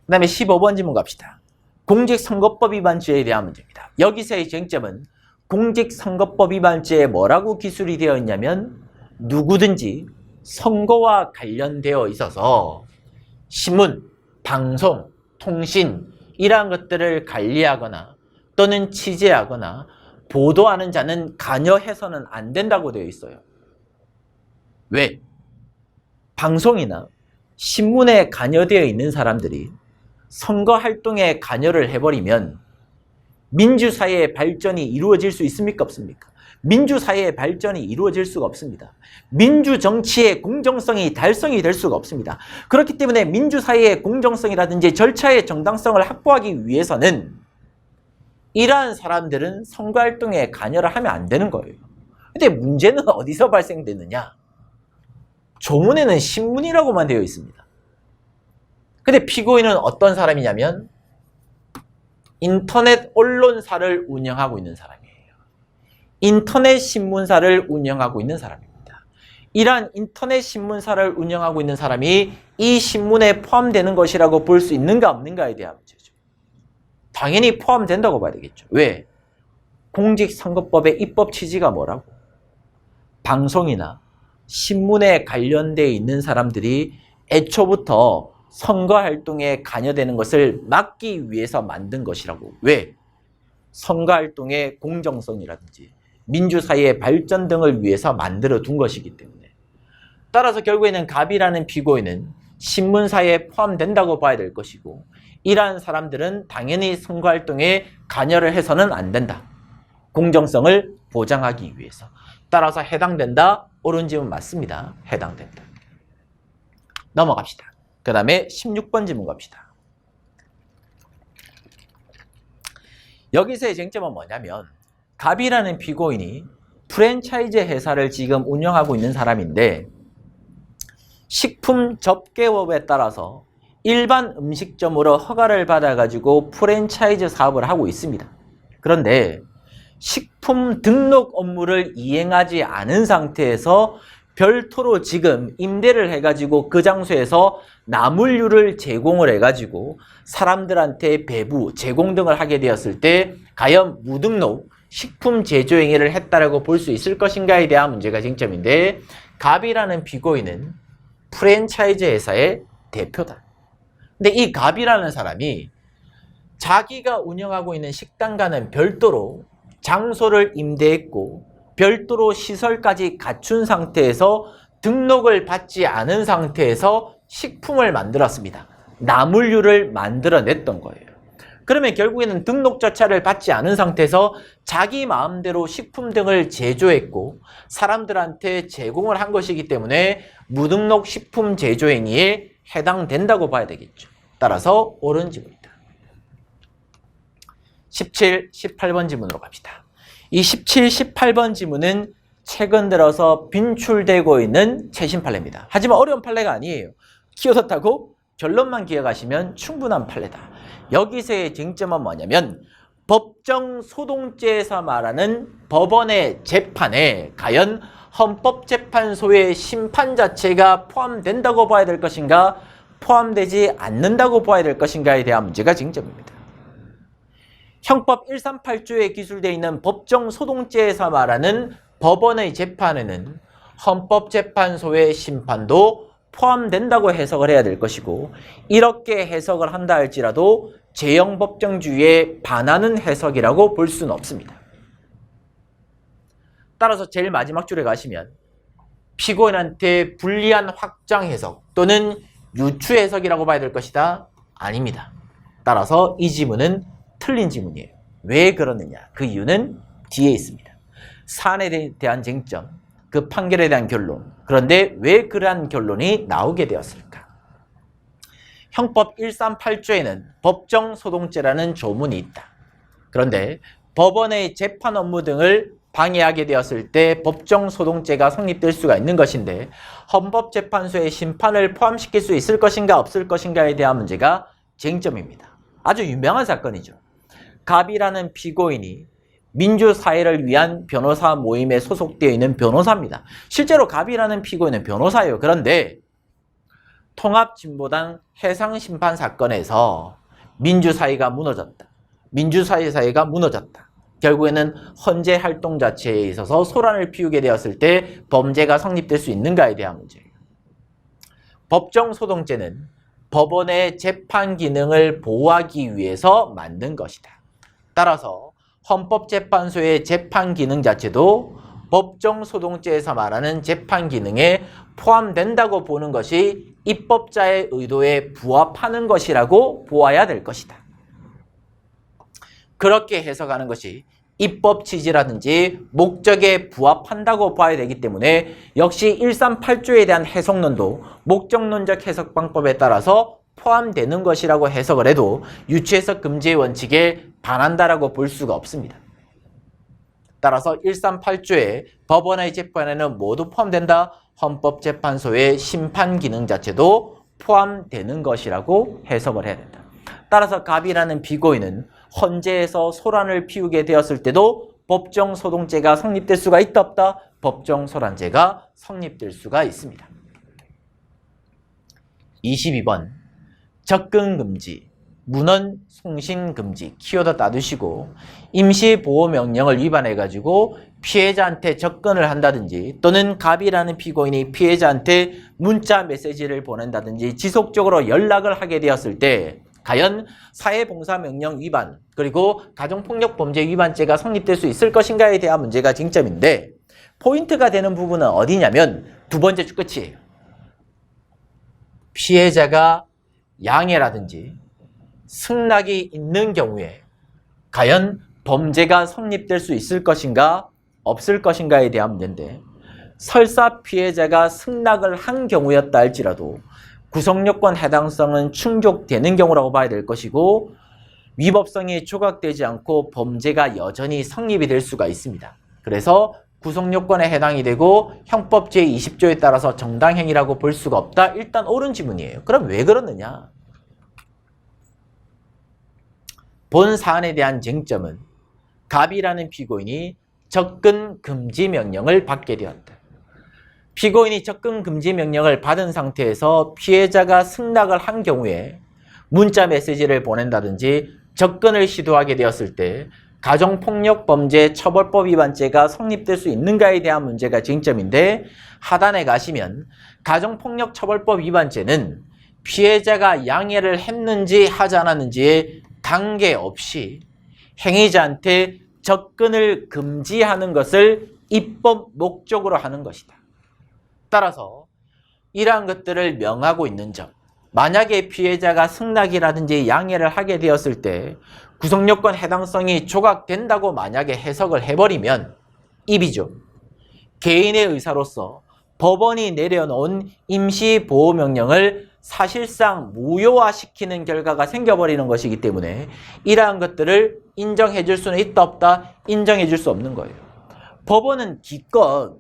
그 다음에 15번 질문 갑시다. 공직선거법 위반죄에 대한 문제입니다. 여기서의 쟁점은 공직선거법 위반죄에 뭐라고 기술이 되어 있냐면 누구든지 선거와 관련되어 있어서 신문, 방송, 통신 이러한 것들을 관리하거나 또는 취재하거나 보도하는 자는 관여해서는 안 된다고 되어 있어요. 왜? 방송이나 신문에 관여되어 있는 사람들이 선거활동에 관여를 해버리면 민주사회의 발전이 이루어질 수 있습니까? 없습니까? 민주사회의 발전이 이루어질 수가 없습니다. 민주정치의 공정성이 달성이 될 수가 없습니다. 그렇기 때문에 민주사회의 공정성이라든지 절차의 정당성을 확보하기 위해서는 이러한 사람들은 선거활동에 관여를 하면 안 되는 거예요. 근데 문제는 어디서 발생되느냐? 조문에는 신문이라고만 되어 있습니다. 근데 피고인은 어떤 사람이냐면 인터넷 언론사를 운영하고 있는 사람이에요. 인터넷 신문사를 운영하고 있는 사람입니다. 이러한 인터넷 신문사를 운영하고 있는 사람이 이 신문에 포함되는 것이라고 볼 수 있는가 없는가에 대한 문제죠. 당연히 포함된다고 봐야 되겠죠. 왜? 공직선거법의 입법 취지가 뭐라고? 방송이나 신문에 관련되어 있는 사람들이 애초부터 선거활동에 관여되는 것을 막기 위해서 만든 것이라고. 왜? 선거활동의 공정성이라든지 민주사회의 발전 등을 위해서 만들어 둔 것이기 때문에 따라서 결국에는 갑이라는 피고인은 신문사에 포함된다고 봐야 될 것이고 이러한 사람들은 당연히 선거활동에 관여를 해서는 안 된다. 공정성을 보장하기 위해서. 따라서 해당된다. 옳은 질문 맞습니다. 해당된다. 넘어갑시다. 그 다음에 16번 질문 갑시다. 여기서의 쟁점은 뭐냐면 갑이라는 피고인이 프랜차이즈 회사를 지금 운영하고 있는 사람인데 식품 접객법에 따라서 일반 음식점으로 허가를 받아가지고 프랜차이즈 사업을 하고 있습니다. 그런데 식품 등록 업무를 이행하지 않은 상태에서 별도로 지금 임대를 해가지고 그 장소에서 나물류를 제공을 해가지고 사람들한테 배부, 제공 등을 하게 되었을 때 과연 무등록 식품 제조 행위를 했다라고 볼 수 있을 것인가에 대한 문제가 쟁점인데 갑이라는 피고인은 프랜차이즈 회사의 대표다. 근데 이 갑이라는 사람이 자기가 운영하고 있는 식당과는 별도로 장소를 임대했고 별도로 시설까지 갖춘 상태에서 등록을 받지 않은 상태에서 식품을 만들었습니다. 나물류를 만들어냈던 거예요. 그러면 결국에는 등록조차를 받지 않은 상태에서 자기 마음대로 식품 등을 제조했고 사람들한테 제공을 한 것이기 때문에 무등록 식품 제조 행위에 해당된다고 봐야 되겠죠. 따라서 옳은 지문이다. 17, 18번 지문으로 갑시다. 이 17, 18번 지문은 최근 들어서 빈출되고 있는 최신 판례입니다. 하지만 어려운 판례가 아니에요. 키워뒀다고 결론만 기억하시면 충분한 판례다. 여기서의 쟁점은 뭐냐면 법정 소동죄에서 말하는 법원의 재판에 과연 헌법재판소의 심판 자체가 포함된다고 봐야 될 것인가 포함되지 않는다고 봐야 될 것인가에 대한 문제가 쟁점입니다. 형법 138조에 기술되어 있는 법정소동죄에서 말하는 법원의 재판에는 헌법재판소의 심판도 포함된다고 해석을 해야 될 것이고, 이렇게 해석을 한다 할지라도 제형법정주의에 반하는 해석이라고 볼 수는 없습니다. 따라서 제일 마지막 줄에 가시면 피고인한테 불리한 확장 해석 또는 유추 해석이라고 봐야 될 것이다? 아닙니다. 따라서 이 지문은 틀린 지문이에요. 왜 그러느냐? 그 이유는 뒤에 있습니다. 사안에 대한 쟁점, 그 판결에 대한 결론. 그런데 왜 그러한 결론이 나오게 되었을까? 형법 138조에는 법정소동죄라는 조문이 있다. 그런데 법원의 재판 업무 등을 방해하게 되었을 때 법정소동죄가 성립될 수가 있는 것인데, 헌법재판소의 심판을 포함시킬 수 있을 것인가 없을 것인가에 대한 문제가 쟁점입니다. 아주 유명한 사건이죠. 갑이라는 피고인이 민주사회를 위한 변호사 모임에 소속되어 있는 변호사입니다. 실제로 갑이라는 피고인은 변호사예요. 그런데 통합진보당 해상심판 사건에서 민주사회가 무너졌다. 민주사회가 무너졌다. 결국에는 헌재 활동 자체에 있어서 소란을 피우게 되었을 때 범죄가 성립될 수 있는가에 대한 문제예요. 법정소동죄는 법원의 재판 기능을 보호하기 위해서 만든 것이다. 따라서 헌법재판소의 재판 기능 자체도 법정소동죄에서 말하는 재판 기능에 포함된다고 보는 것이 입법자의 의도에 부합하는 것이라고 보아야 될 것이다. 그렇게 해석하는 것이 입법 취지라든지 목적에 부합한다고 봐야 되기 때문에 역시 138조에 대한 해석론도 목적론적 해석 방법에 따라서 포함되는 것이라고 해석을 해도 유추해석 금지의 원칙에 반한다라고 볼 수가 없습니다. 따라서 138조의 법원의 재판에는 모두 포함된다. 헌법재판소의 심판 기능 자체도 포함되는 것이라고 해석을 해야 된다. 따라서 갑이라는 피고인은 헌재에서 소란을 피우게 되었을 때도 법정소동죄가 성립될 수가 있다 없다? 법정소란죄가 성립될 수가 있습니다. 22번 접근금지, 문헌 송신금지 키워드 따두시고, 임시보호명령을 위반해가지고 피해자한테 접근을 한다든지 또는 갑이라는 피고인이 피해자한테 문자 메시지를 보낸다든지 지속적으로 연락을 하게 되었을 때 과연 사회봉사명령 위반 그리고 가정폭력범죄 위반죄가 성립될 수 있을 것인가에 대한 문제가 쟁점인데, 포인트가 되는 부분은 어디냐면 두 번째 줄 끝이에요. 피해자가 양해라든지 승낙이 있는 경우에 과연 범죄가 성립될 수 있을 것인가 없을 것인가에 대한 문제인데, 설사 피해자가 승낙을 한 경우였다 할지라도 구성요건 해당성은 충족되는 경우라고 봐야 될 것이고, 위법성이 조각되지 않고 범죄가 여전히 성립이 될 수가 있습니다. 그래서 구성요건에 해당이 되고 형법 제20조에 따라서 정당행위라고 볼 수가 없다. 일단 옳은 지문이에요. 그럼 왜 그러느냐? 본 사안에 대한 쟁점은 갑이라는 피고인이 접근 금지 명령을 받게 되었다. 피고인이 접근 금지 명령을 받은 상태에서 피해자가 승낙을 한 경우에 문자 메시지를 보낸다든지 접근을 시도하게 되었을 때 가정폭력범죄 처벌법 위반죄가 성립될 수 있는가에 대한 문제가 쟁점인데, 하단에 가시면 가정폭력 처벌법 위반죄는 피해자가 양해를 했는지 하지 않았는지에 관계없이 행위자한테 접근을 금지하는 것을 입법 목적으로 하는 것이다. 따라서 이러한 것들을 명하고 있는 점, 만약에 피해자가 승낙이라든지 양해를 하게 되었을 때 구성요건 해당성이 조각된다고 만약에 해석을 해버리면 입이죠. 개인의 의사로서 법원이 내려놓은 임시보호명령을 사실상 무효화시키는 결과가 생겨버리는 것이기 때문에 이러한 것들을 인정해 줄 수는 있다 없다? 인정해 줄 수 없는 거예요. 법원은 기껏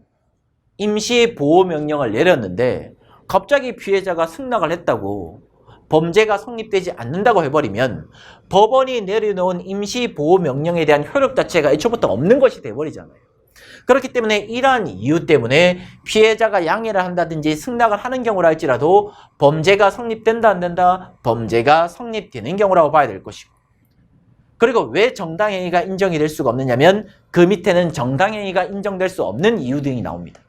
임시보호명령을 내렸는데 갑자기 피해자가 승낙을 했다고 범죄가 성립되지 않는다고 해버리면 법원이 내려놓은 임시보호명령에 대한 효력 자체가 애초부터 없는 것이 돼버리잖아요. 그렇기 때문에 이러한 이유 때문에 피해자가 양해를 한다든지 승낙을 하는 경우라 할지라도 범죄가 성립된다 안 된다? 범죄가 성립되는 경우라고 봐야 될 것이고, 그리고 왜 정당행위가 인정이 될 수가 없느냐면 그 밑에는 정당행위가 인정될 수 없는 이유 등이 나옵니다.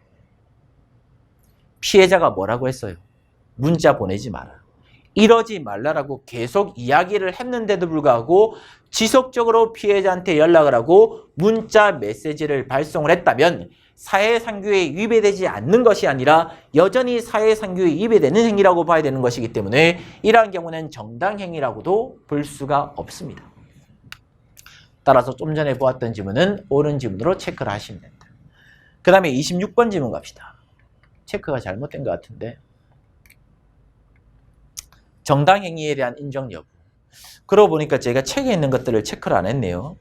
피해자가 뭐라고 했어요? 문자 보내지 마라, 이러지 말라라고 계속 이야기를 했는데도 불구하고 지속적으로 피해자한테 연락을 하고 문자 메시지를 발송을 했다면 사회상규에 위배되지 않는 것이 아니라 여전히 사회상규에 위배되는 행위라고 봐야 되는 것이기 때문에 이러한 경우는 정당행위라고도 볼 수가 없습니다. 따라서 좀 전에 보았던 지문은 옳은 지문으로 체크를 하시면 됩니다. 그 다음에 26번 지문 갑시다. 체크가 잘못된 것 같은데, 정당행위에 대한 인정 여부. 그러고 보니까 제가 책에 있는 것들을 체크를 안 했네요.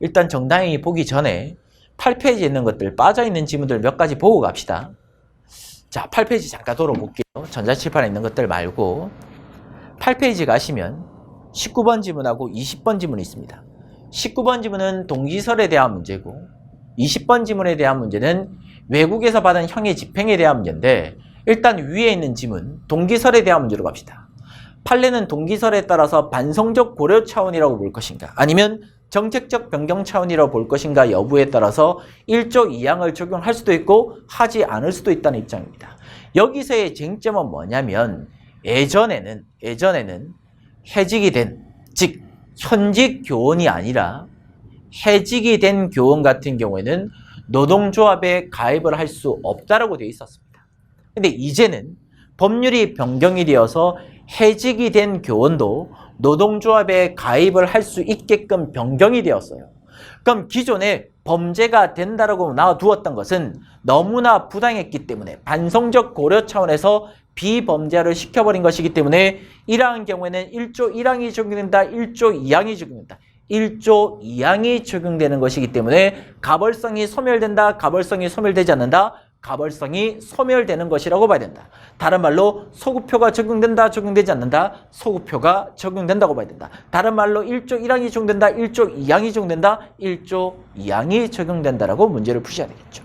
일단 정당행위 보기 전에 8페이지에 있는 것들, 빠져있는 지문들 몇 가지 보고 갑시다. 자, 8페이지 잠깐 돌아볼게요. 전자칠판에 있는 것들 말고 8페이지 가시면 19번 지문하고 20번 지문이 있습니다. 19번 지문은 동기설에 대한 문제고 20번 지문에 대한 문제는 외국에서 받은 형의 집행에 대한 문제인데, 일단 위에 있는 지문 동기설에 대한 문제로 갑시다. 판례는 동기설에 따라서 반성적 고려 차원이라고 볼 것인가 아니면 정책적 변경 차원이라고 볼 것인가 여부에 따라서 1조 2항을 적용할 수도 있고 하지 않을 수도 있다는 입장입니다. 여기서의 쟁점은 뭐냐면 예전에는 해직이 된, 즉 현직 교원이 아니라 해직이 된 교원 같은 경우에는 노동조합에 가입을 할 수 없다라고 되어 있었습니다. 근데 이제는 법률이 변경이 되어서 해직이 된 교원도 노동조합에 가입을 할 수 있게끔 변경이 되었어요. 그럼 기존에 범죄가 된다라고 놔두었던 것은 너무나 부당했기 때문에 반성적 고려 차원에서 비범죄를 시켜버린 것이기 때문에 이러한 경우에는 1조 1항이 적용된다, 1조 2항이 적용된다. 1조 2항이 적용되는 것이기 때문에 가벌성이 소멸된다, 가벌성이 소멸되지 않는다, 가벌성이 소멸되는 것이라고 봐야 된다. 다른 말로 소급표가 적용된다, 적용되지 않는다, 소급표가 적용된다고 봐야 된다. 다른 말로 1조 1항이 적용된다, 1조 2항이 적용된다, 1조 2항이 적용된다라고 문제를 푸셔야 되겠죠.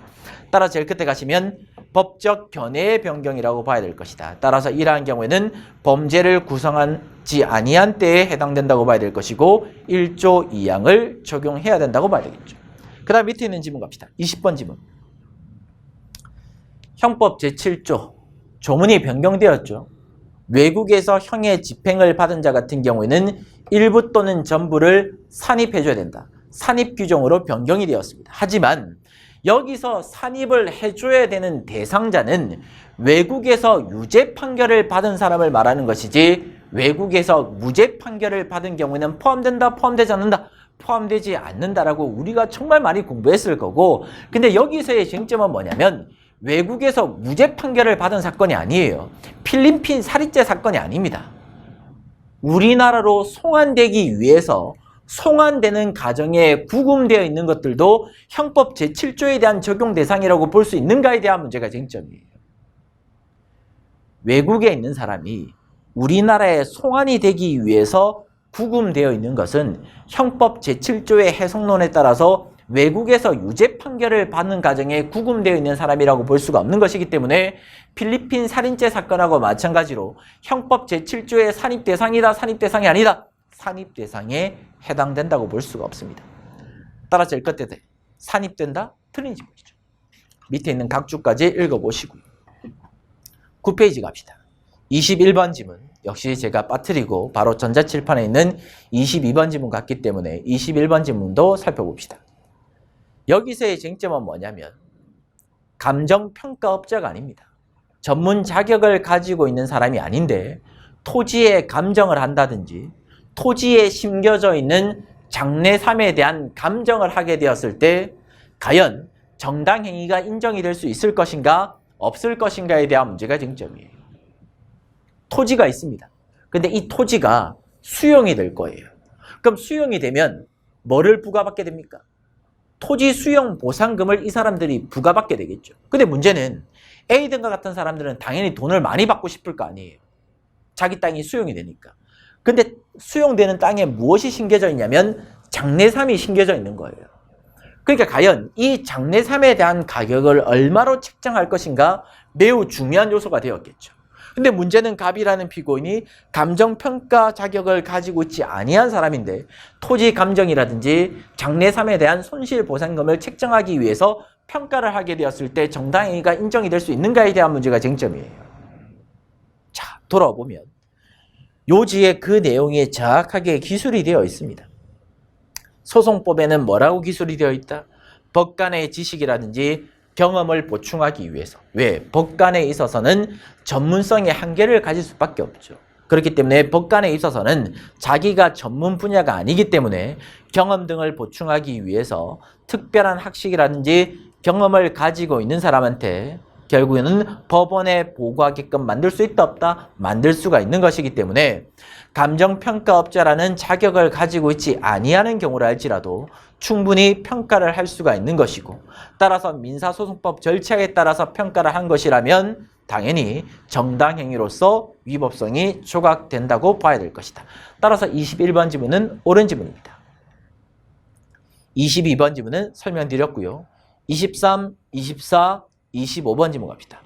따라서 제일 끝에 가시면 법적 견해의 변경이라고 봐야 될 것이다. 따라서 이러한 경우에는 범죄를 구성하지 아니한 때에 해당된다고 봐야 될 것이고 1조 2항을 적용해야 된다고 봐야 되겠죠. 그 다음 밑에 있는 지문 갑시다. 20번 지문. 형법 제7조 조문이 변경되었죠. 외국에서 형의 집행을 받은 자 같은 경우에는 일부 또는 전부를 산입해줘야 된다. 산입 규정으로 변경이 되었습니다. 하지만 여기서 산입을 해줘야 되는 대상자는 외국에서 유죄 판결을 받은 사람을 말하는 것이지 외국에서 무죄 판결을 받은 경우에는 포함된다, 포함되지 않는다, 포함되지 않는다라고 우리가 정말 많이 공부했을 거고, 근데 여기서의 쟁점은 뭐냐면 외국에서 무죄 판결을 받은 사건이 아니에요. 필리핀 살인죄 사건이 아닙니다. 우리나라로 송환되기 위해서 송환되는 과정에 구금되어 있는 것들도 형법 제7조에 대한 적용 대상이라고 볼 수 있는가에 대한 문제가 쟁점이에요. 외국에 있는 사람이 우리나라에 송환이 되기 위해서 구금되어 있는 것은 형법 제7조의 해석론에 따라서 외국에서 유죄 판결을 받는 과정에 구금되어 있는 사람이라고 볼 수가 없는 것이기 때문에 필리핀 살인죄 사건하고 마찬가지로 형법 제7조의 산입 대상이다, 산입 대상이 아니다, 산입 대상에 해당된다고 볼 수가 없습니다. 따라서 제일 끝에 산입된다? 틀린 지문이죠. 밑에 있는 각주까지 읽어보시고요. 9페이지 갑시다. 21번 지문. 역시 제가 빠뜨리고 바로 전자칠판에 있는 22번 지문 같기 때문에 21번 지문도 살펴봅시다. 여기서의 쟁점은 뭐냐면 감정평가업자가 아닙니다. 전문 자격을 가지고 있는 사람이 아닌데 토지에 감정을 한다든지 토지에 심겨져 있는 장래삼에 대한 감정을 하게 되었을 때 과연 정당행위가 인정이 될 수 있을 것인가 없을 것인가에 대한 문제가 쟁점이에요. 토지가 있습니다. 근데 이 토지가 수용이 될 거예요. 그럼 수용이 되면 뭐를 부과받게 됩니까? 토지 수용 보상금을 이 사람들이 부과받게 되겠죠. 근데 문제는 A 등과 같은 사람들은 당연히 돈을 많이 받고 싶을 거 아니에요. 자기 땅이 수용이 되니까. 근데 수용되는 땅에 무엇이 심겨져 있냐면 장래삼이 심겨져 있는 거예요. 그러니까 과연 이 장례삼에 대한 가격을 얼마로 책정할 것인가 매우 중요한 요소가 되었겠죠. 근데 문제는 갑이라는 피고인이 감정평가 자격을 가지고 있지 아니한 사람인데 토지 감정이라든지 장례삼에 대한 손실보상금을 책정하기 위해서 평가를 하게 되었을 때 정당행위가 인정이 될 수 있는가에 대한 문제가 쟁점이에요. 자, 돌아보면 요지에 그 내용이 정확하게 기술이 되어 있습니다. 소송법에는 뭐라고 기술이 되어 있다? 법관의 지식이라든지 경험을 보충하기 위해서. 왜? 법관에 있어서는 전문성의 한계를 가질 수밖에 없죠. 그렇기 때문에 법관에 있어서는 자기가 전문 분야가 아니기 때문에 경험 등을 보충하기 위해서 특별한 학식이라든지 경험을 가지고 있는 사람한테 결국에는 법원에 보고하게끔 만들 수 있다 없다? 만들 수가 있는 것이기 때문에 감정평가업자라는 자격을 가지고 있지 아니하는 경우라 할지라도 충분히 평가를 할 수가 있는 것이고 따라서 민사소송법 절차에 따라서 평가를 한 것이라면 당연히 정당행위로서 위법성이 조각된다고 봐야 될 것이다. 따라서 21번 지문은 옳은 지문입니다. 22번 지문은 설명드렸고요. 23, 24, 25번 지문 갑니다.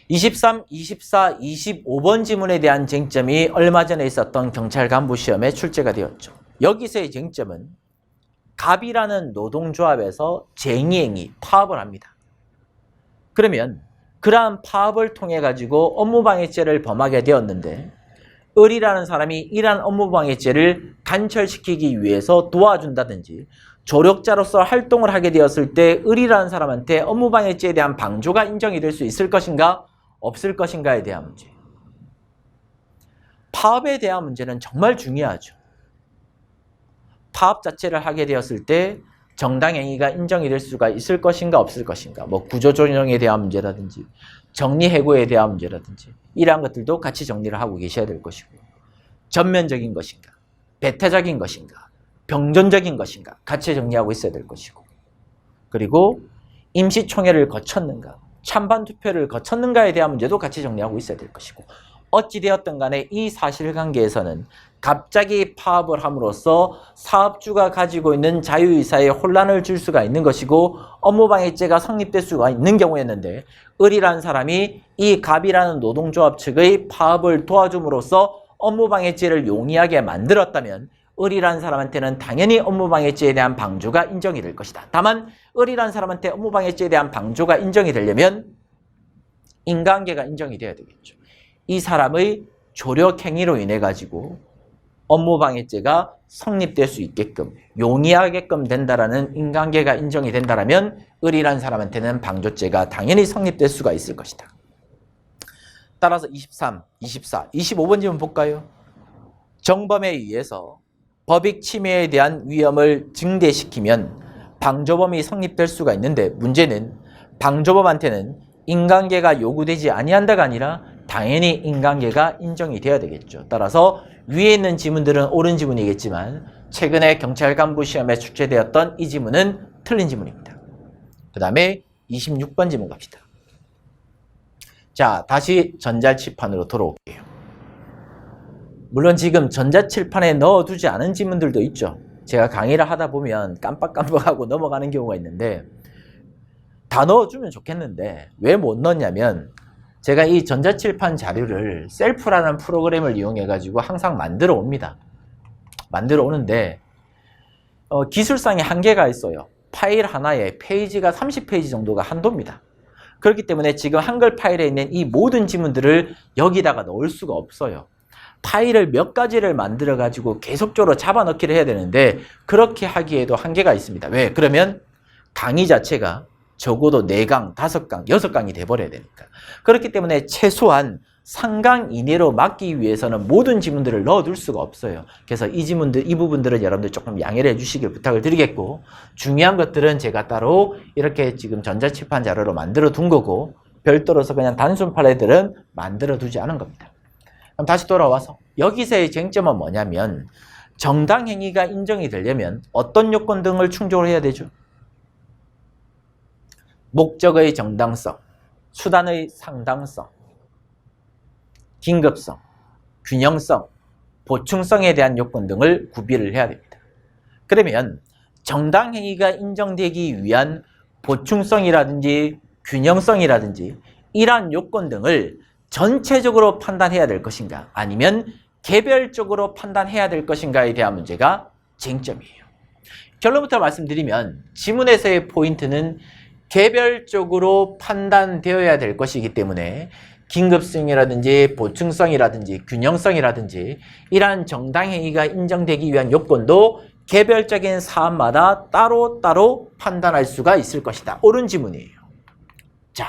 23, 24, 25번 지문에 대한 쟁점이 얼마 전에 있었던 경찰 간부 시험에 출제가 되었죠. 여기서의 쟁점은 갑이라는 노동조합에서 쟁의행위, 파업을 합니다. 그러면 그러한 파업을 통해 가지고 업무방해죄를 범하게 되었는데 을이라는 사람이 이러한 업무방해죄를 간철시키기 위해서 도와준다든지 조력자로서 활동을 하게 되었을 때 을이라는 사람한테 업무방해죄에 대한 방조가 인정이 될 수 있을 것인가 없을 것인가에 대한 문제. 파업에 대한 문제는 정말 중요하죠. 파업 자체를 하게 되었을 때 정당행위가 인정이 될 수가 있을 것인가 없을 것인가, 뭐 구조조정에 대한 문제라든지 정리해고에 대한 문제라든지 이러한 것들도 같이 정리를 하고 계셔야 될 것이고, 전면적인 것인가 배타적인 것인가 병존적인 것인가 같이 정리하고 있어야 될 것이고, 그리고 임시총회를 거쳤는가 찬반 투표를 거쳤는가에 대한 문제도 같이 정리하고 있어야 될 것이고, 어찌되었든 간에 이 사실관계에서는 갑자기 파업을 함으로써 사업주가 가지고 있는 자유의사에 혼란을 줄 수가 있는 것이고 업무방해죄가 성립될 수가 있는 경우였는데, 을이라는 사람이 이 갑이라는 노동조합 측의 파업을 도와줌으로써 업무방해죄를 용이하게 만들었다면 을이라는 사람한테는 당연히 업무방해죄에 대한 방조가 인정이 될 것이다. 다만 을이라는 사람한테 업무방해죄에 대한 방조가 인정이 되려면 인과관계가 인정이 돼야 되겠죠. 이 사람의 조력행위로 인해 가지고 업무방해죄가 성립될 수 있게끔 용이하게끔 된다라는 인과관계가 인정이 된다라면 을이라는 사람한테는 방조죄가 당연히 성립될 수가 있을 것이다. 따라서 23, 24, 25번 질문 볼까요? 정범에 의해서 법익 침해에 대한 위험을 증대시키면 방조범이 성립될 수가 있는데, 문제는 방조범한테는 인과관계가 요구되지 아니한다가 아니라 당연히 인과관계가 인정이 돼야 되겠죠. 따라서 위에 있는 지문들은 옳은 지문이겠지만 최근에 경찰 간부 시험에 출제되었던 이 지문은 틀린 지문입니다. 그 다음에 26번 지문 갑시다. 자, 다시 전자칠판으로 돌아올게요. 물론 지금 전자칠판에 넣어두지 않은 지문들도 있죠. 제가 강의를 하다 보면 깜빡깜빡하고 넘어가는 경우가 있는데 다 넣어주면 좋겠는데 왜 못 넣냐면 제가 이 전자칠판 자료를 셀프라는 프로그램을 이용해 가지고 항상 만들어 옵니다. 만들어 오는데 기술상의 한계가 있어요. 파일 하나에 페이지가 30페이지 정도가 한도입니다. 그렇기 때문에 지금 한글 파일에 있는 이 모든 지문들을 여기다가 넣을 수가 없어요. 파일을 몇 가지를 만들어 가지고 계속적으로 잡아넣기를 해야 되는데 그렇게 하기에도 한계가 있습니다. 왜? 그러면 강의 자체가 적어도 4강, 5강, 6강이 돼버려야 되니까. 그렇기 때문에 최소한 3강 이내로 막기 위해서는 모든 지문들을 넣어둘 수가 없어요. 그래서 이 지문들, 이 부분들은 여러분들 조금 양해를 해주시길 부탁을 드리겠고, 중요한 것들은 제가 따로 이렇게 지금 전자칠판 자료로 만들어 둔 거고 별도로서 그냥 단순 파일들은 만들어 두지 않은 겁니다. 그럼 다시 돌아와서 여기서의 쟁점은 뭐냐면 정당행위가 인정이 되려면 어떤 요건 등을 충족을 해야 되죠? 목적의 정당성, 수단의 상당성, 긴급성, 균형성, 보충성에 대한 요건 등을 구비를 해야 됩니다. 그러면 정당행위가 인정되기 위한 보충성이라든지 균형성이라든지 이러한 요건 등을 전체적으로 판단해야 될 것인가 아니면 개별적으로 판단해야 될 것인가에 대한 문제가 쟁점이에요. 결론부터 말씀드리면 지문에서의 포인트는 개별적으로 판단되어야 될 것이기 때문에 긴급성이라든지 보충성이라든지 균형성이라든지 이러한 정당행위가 인정되기 위한 요건도 개별적인 사안마다 따로따로 판단할 수가 있을 것이다. 옳은 지문이에요. 자,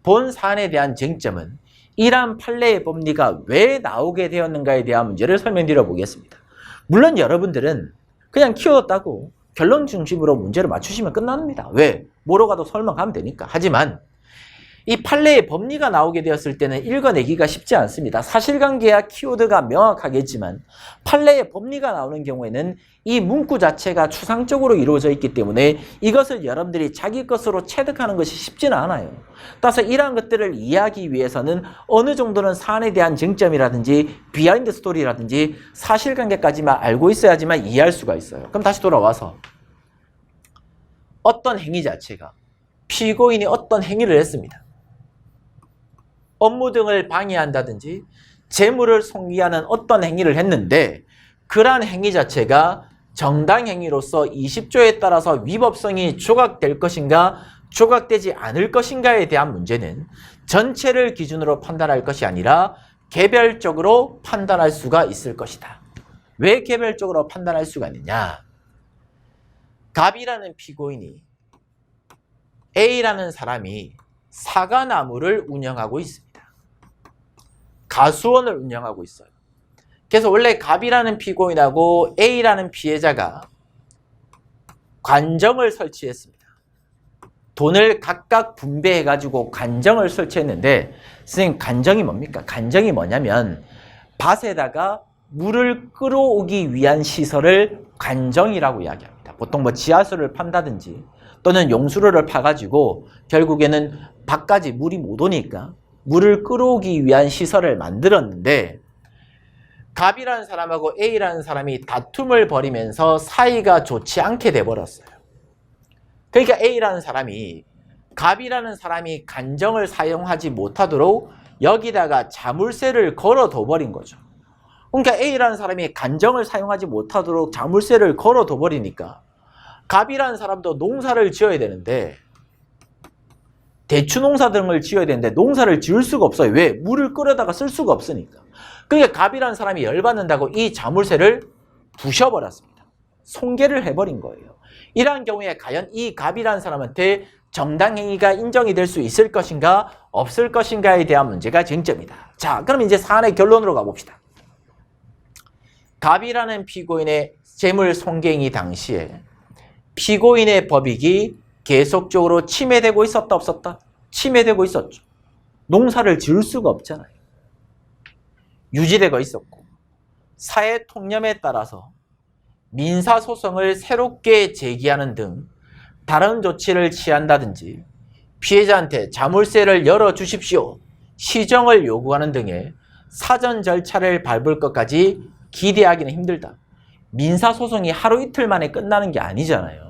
본 사안에 대한 쟁점은 이러한 판례의 법리가 왜 나오게 되었는가에 대한 문제를 설명드려 보겠습니다. 물론 여러분들은 그냥 키워드 따고 결론 중심으로 문제를 맞추시면 끝납니다. 왜? 뭐로 가도 설명하면 되니까. 하지만 이 판례의 법리가 나오게 되었을 때는 읽어내기가 쉽지 않습니다. 사실관계야 키워드가 명확하겠지만 판례의 법리가 나오는 경우에는 이 문구 자체가 추상적으로 이루어져 있기 때문에 이것을 여러분들이 자기 것으로 체득하는 것이 쉽지는 않아요. 따라서 이러한 것들을 이해하기 위해서는 어느 정도는 사안에 대한 쟁점이라든지 비하인드 스토리라든지 사실관계까지만 알고 있어야지만 이해할 수가 있어요. 그럼 다시 돌아와서 어떤 행위 자체가 피고인이 어떤 행위를 했습니다. 업무 등을 방해한다든지 재물을 손괴하는 어떤 행위를 했는데 그러한 행위 자체가 정당행위로서 20조에 따라서 위법성이 조각될 것인가 조각되지 않을 것인가에 대한 문제는 전체를 기준으로 판단할 것이 아니라 개별적으로 판단할 수가 있을 것이다. 왜 개별적으로 판단할 수가 있느냐? 갑이라는 피고인이 A라는 사람이 사과나무를 운영하고 있습니다. 가수원을 운영하고 있어요. 그래서 원래 갑이라는 피고인하고 A라는 피해자가 관정을 설치했습니다. 돈을 각각 분배해가지고 관정을 설치했는데 선생님 관정이 뭡니까? 관정이 뭐냐면 밭에다가 물을 끌어오기 위한 시설을 관정이라고 이야기합니다. 보통 뭐 지하수를 판다든지 또는 용수로를 파가지고 결국에는 밭까지 물이 못 오니까 물을 끌어오기 위한 시설을 만들었는데 갑이라는 사람하고 A라는 사람이 다툼을 벌이면서 사이가 좋지 않게 돼버렸어요. 그러니까 A라는 사람이 갑이라는 사람이 간정을 사용하지 못하도록 여기다가 자물쇠를 걸어둬 버린 거죠. 그러니까 A라는 사람이 간정을 사용하지 못하도록 자물쇠를 걸어둬 버리니까 갑이라는 사람도 농사를 지어야 되는데 대추 농사 등을 지어야 되는데 농사를 지을 수가 없어요. 왜? 물을 끓여다가 쓸 수가 없으니까. 그러니까 갑이라는 사람이 열받는다고 이 자물쇠를 부셔버렸습니다. 손괴를 해버린 거예요. 이러한 경우에 과연 이 갑이라는 사람한테 정당행위가 인정이 될 수 있을 것인가 없을 것인가에 대한 문제가 쟁점이다. 자, 그럼 이제 사안의 결론으로 가봅시다. 갑이라는 피고인의 재물 손괴행위 당시에 피고인의 법익이 계속적으로 침해되고 있었다 없었다? 침해되고 있었죠. 농사를 지을 수가 없잖아요. 유지되고 있었고 사회 통념에 따라서 민사소송을 새롭게 제기하는 등 다른 조치를 취한다든지 피해자한테 자물쇠를 열어주십시오, 시정을 요구하는 등의 사전 절차를 밟을 것까지 기대하기는 힘들다. 민사소송이 하루 이틀 만에 끝나는 게 아니잖아요.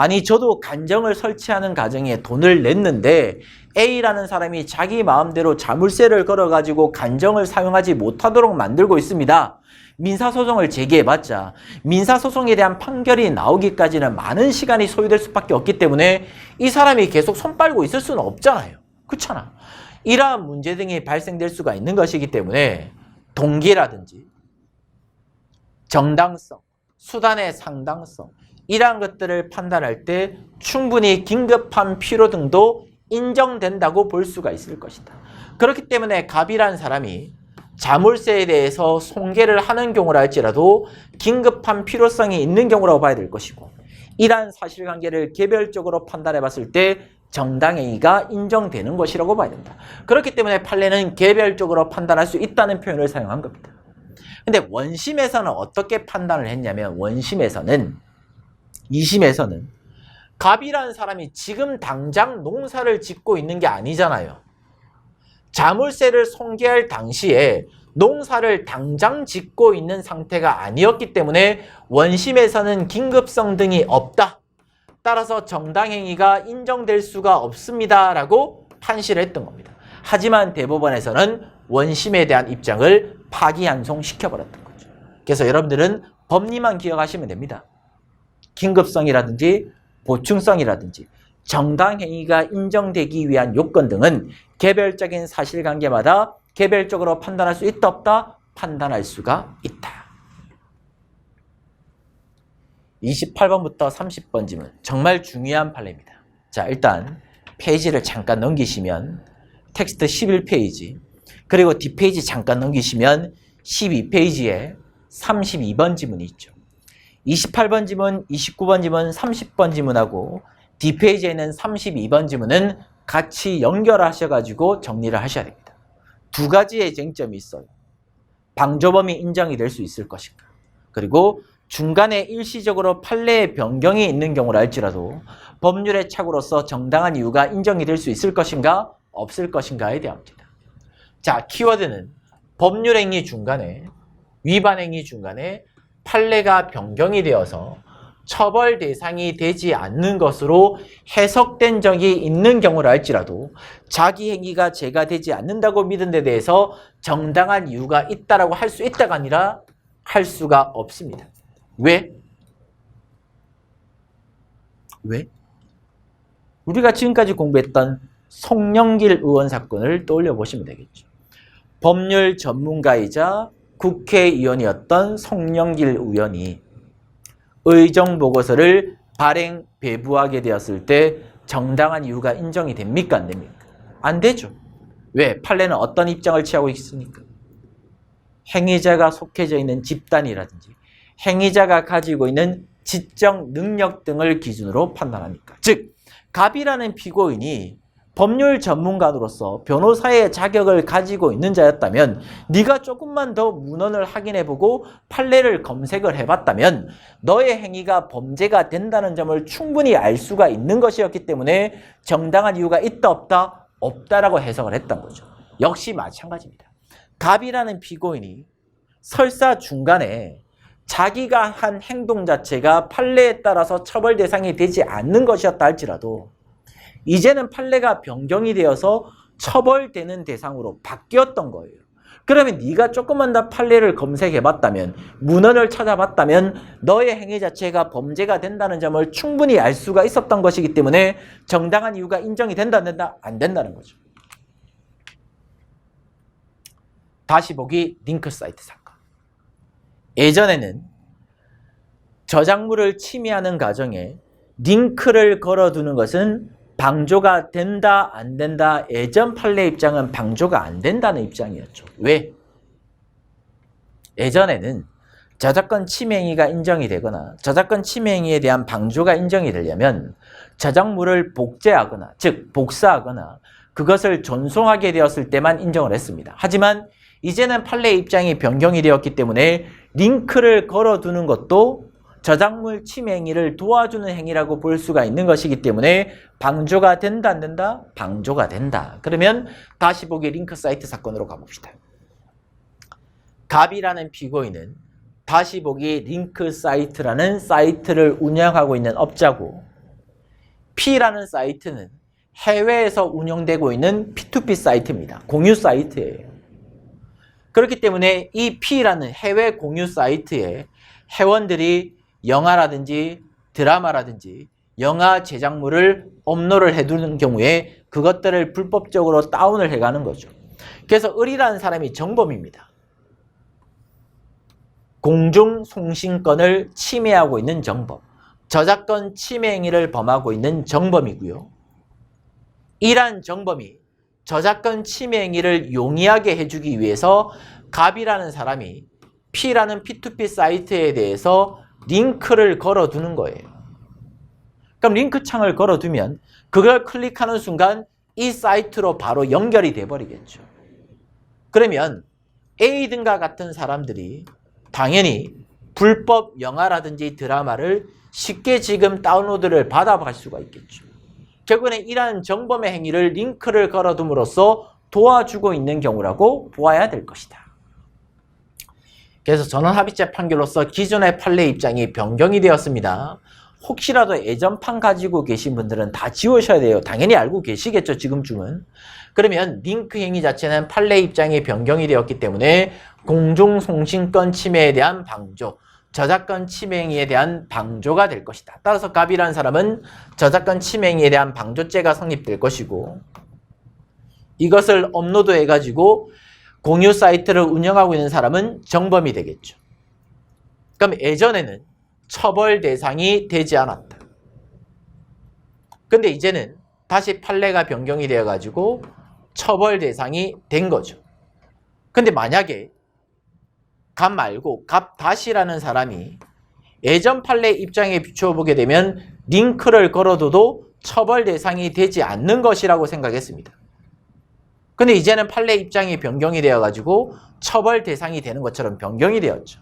아니 저도 간정을 설치하는 과정에 돈을 냈는데 A라는 사람이 자기 마음대로 자물쇠를 걸어가지고 간정을 사용하지 못하도록 만들고 있습니다. 민사소송을 제기해봤자 민사소송에 대한 판결이 나오기까지는 많은 시간이 소요될 수밖에 없기 때문에 이 사람이 계속 손 빨고 있을 수는 없잖아요. 그렇잖아. 이러한 문제 등이 발생될 수가 있는 것이기 때문에 동기라든지 정당성, 수단의 상당성 이러한 것들을 판단할 때 충분히 긴급한 필요 등도 인정된다고 볼 수가 있을 것이다. 그렇기 때문에 갑이라는 사람이 자물쇠에 대해서 손괴를 하는 경우라 할지라도 긴급한 필요성이 있는 경우라고 봐야 될 것이고 이러한 사실관계를 개별적으로 판단해 봤을 때 정당행위가 인정되는 것이라고 봐야 된다. 그렇기 때문에 판례는 개별적으로 판단할 수 있다는 표현을 사용한 겁니다. 근데 원심에서는 어떻게 판단을 했냐면 원심에서는 2심에서는 갑이라는 사람이 지금 당장 농사를 짓고 있는 게 아니잖아요. 자물쇠를 손괴할 당시에 농사를 당장 짓고 있는 상태가 아니었기 때문에 원심에서는 긴급성 등이 없다. 따라서 정당행위가 인정될 수가 없습니다. 라고 판시를 했던 겁니다. 하지만 대법원에서는 원심에 대한 입장을 파기환송시켜버렸던 거죠. 그래서 여러분들은 법리만 기억하시면 됩니다. 긴급성이라든지 보충성이라든지 정당행위가 인정되기 위한 요건 등은 개별적인 사실관계마다 개별적으로 판단할 수 있다 없다? 판단할 수가 있다. 28번부터 30번 지문 정말 중요한 판례입니다. 자, 일단 페이지를 잠깐 넘기시면 텍스트 11페이지 그리고 뒷페이지 잠깐 넘기시면 12페이지에 32번 지문이 있죠. 28번 지문, 29번 지문, 30번 지문하고 뒷페이지에 있는 32번 지문은 같이 연결하셔가지고 정리를 하셔야 됩니다. 두 가지의 쟁점이 있어요. 방조범이 인정이 될 수 있을 것인가. 그리고 중간에 일시적으로 판례의 변경이 있는 경우라 할지라도 법률의 착오로서 정당한 이유가 인정이 될 수 있을 것인가 없을 것인가에 대한 문제다. 자, 키워드는 법률행위 중간에 위반행위 중간에 판례가 변경이 되어서 처벌 대상이 되지 않는 것으로 해석된 적이 있는 경우라 할지라도 자기 행위가 죄가 되지 않는다고 믿은 데 대해서 정당한 이유가 있다라고 할 수 있다가 아니라 할 수가 없습니다. 왜? 우리가 지금까지 공부했던 송영길 의원 사건을 떠올려 보시면 되겠죠. 법률 전문가이자 국회의원이었던 송영길 의원이 의정보고서를 발행 배부하게 되었을 때 정당한 이유가 인정이 됩니까? 안 됩니까? 안 되죠. 왜? 판례는 어떤 입장을 취하고 있습니까? 행위자가 속해져 있는 집단이라든지 행위자가 가지고 있는 지적 능력 등을 기준으로 판단하니까. 즉, 갑이라는 피고인이 법률 전문가로서 변호사의 자격을 가지고 있는 자였다면 네가 조금만 더 문헌을 확인해보고 판례를 검색을 해봤다면 너의 행위가 범죄가 된다는 점을 충분히 알 수가 있는 것이었기 때문에 정당한 이유가 있다 없다? 없다라고 해석을 했던 거죠. 역시 마찬가지입니다. 갑이라는 피고인이 설사 중간에 자기가 한 행동 자체가 판례에 따라서 처벌 대상이 되지 않는 것이었다 할지라도 이제는 판례가 변경이 되어서 처벌되는 대상으로 바뀌었던 거예요. 그러면 네가 조금만 더 판례를 검색해봤다면 문헌을 찾아봤다면 너의 행위 자체가 범죄가 된다는 점을 충분히 알 수가 있었던 것이기 때문에 정당한 이유가 인정이 된다 안 된다? 안 된다는 거죠. 다시 보기 링크 사이트 사건. 예전에는 저작물을 침해하는 과정에 링크를 걸어두는 것은 방조가 된다 안 된다. 예전 판례 입장은 방조가 안 된다는 입장이었죠. 왜? 예전에는 저작권 침해 행위가 인정이 되거나 저작권 침해 행위에 대한 방조가 인정이 되려면 저작물을 복제하거나 즉 복사하거나 그것을 전송하게 되었을 때만 인정을 했습니다. 하지만 이제는 판례 입장이 변경이 되었기 때문에 링크를 걸어두는 것도 저작물 침해 행위를 도와주는 행위라고 볼 수가 있는 것이기 때문에 방조가 된다 안 된다? 방조가 된다. 그러면 다시 보기 링크 사이트 사건으로 가봅시다. 갑이라는 피고인은 다시 보기 링크 사이트라는 사이트를 운영하고 있는 업자고 P라는 사이트는 해외에서 운영되고 있는 P2P 사이트입니다. 공유 사이트예요. 그렇기 때문에 이 P라는 해외 공유 사이트에 회원들이 영화라든지 드라마라든지 영화 제작물을 업로드를 해두는 경우에 그것들을 불법적으로 다운을 해가는 거죠. 그래서 을이라는 사람이 정범입니다. 공중송신권을 침해하고 있는 정범, 저작권 침해 행위를 범하고 있는 정범이고요. 이란 정범이 저작권 침해 행위를 용이하게 해주기 위해서 갑이라는 사람이 P라는 P2P 사이트에 대해서 링크를 걸어두는 거예요. 그럼 링크 창을 걸어두면 그걸 클릭하는 순간 이 사이트로 바로 연결이 돼버리겠죠. 그러면 A 등과 같은 사람들이 당연히 불법 영화라든지 드라마를 쉽게 지금 다운로드를 받아갈 수가 있겠죠. 결국에는 이러한 정범의 행위를 링크를 걸어둠으로써 도와주고 있는 경우라고 보아야 될 것이다. 그래서 전원합의체 판결로서 기존의 판례 입장이 변경이 되었습니다. 혹시라도 예전판 가지고 계신 분들은 다 지우셔야 돼요. 당연히 알고 계시겠죠, 지금쯤은. 그러면 링크 행위 자체는 판례 입장이 변경이 되었기 때문에 공중송신권 침해에 대한 방조, 저작권 침해 행위에 대한 방조가 될 것이다. 따라서 갑이라는 사람은 저작권 침해 행위에 대한 방조죄가 성립될 것이고, 이것을 업로드해가지고 공유 사이트를 운영하고 있는 사람은 정범이 되겠죠. 그럼 예전에는 처벌 대상이 되지 않았다. 근데 이제는 다시 판례가 변경이 되어가지고 처벌 대상이 된 거죠. 근데 만약에 갑 말고 갑-라는 사람이 예전 판례 입장에 비추어 보게 되면 링크를 걸어둬도 처벌 대상이 되지 않는 것이라고 생각했습니다. 근데 이제는 판례 입장이 변경이 되어가지고 처벌 대상이 되는 것처럼 변경이 되었죠.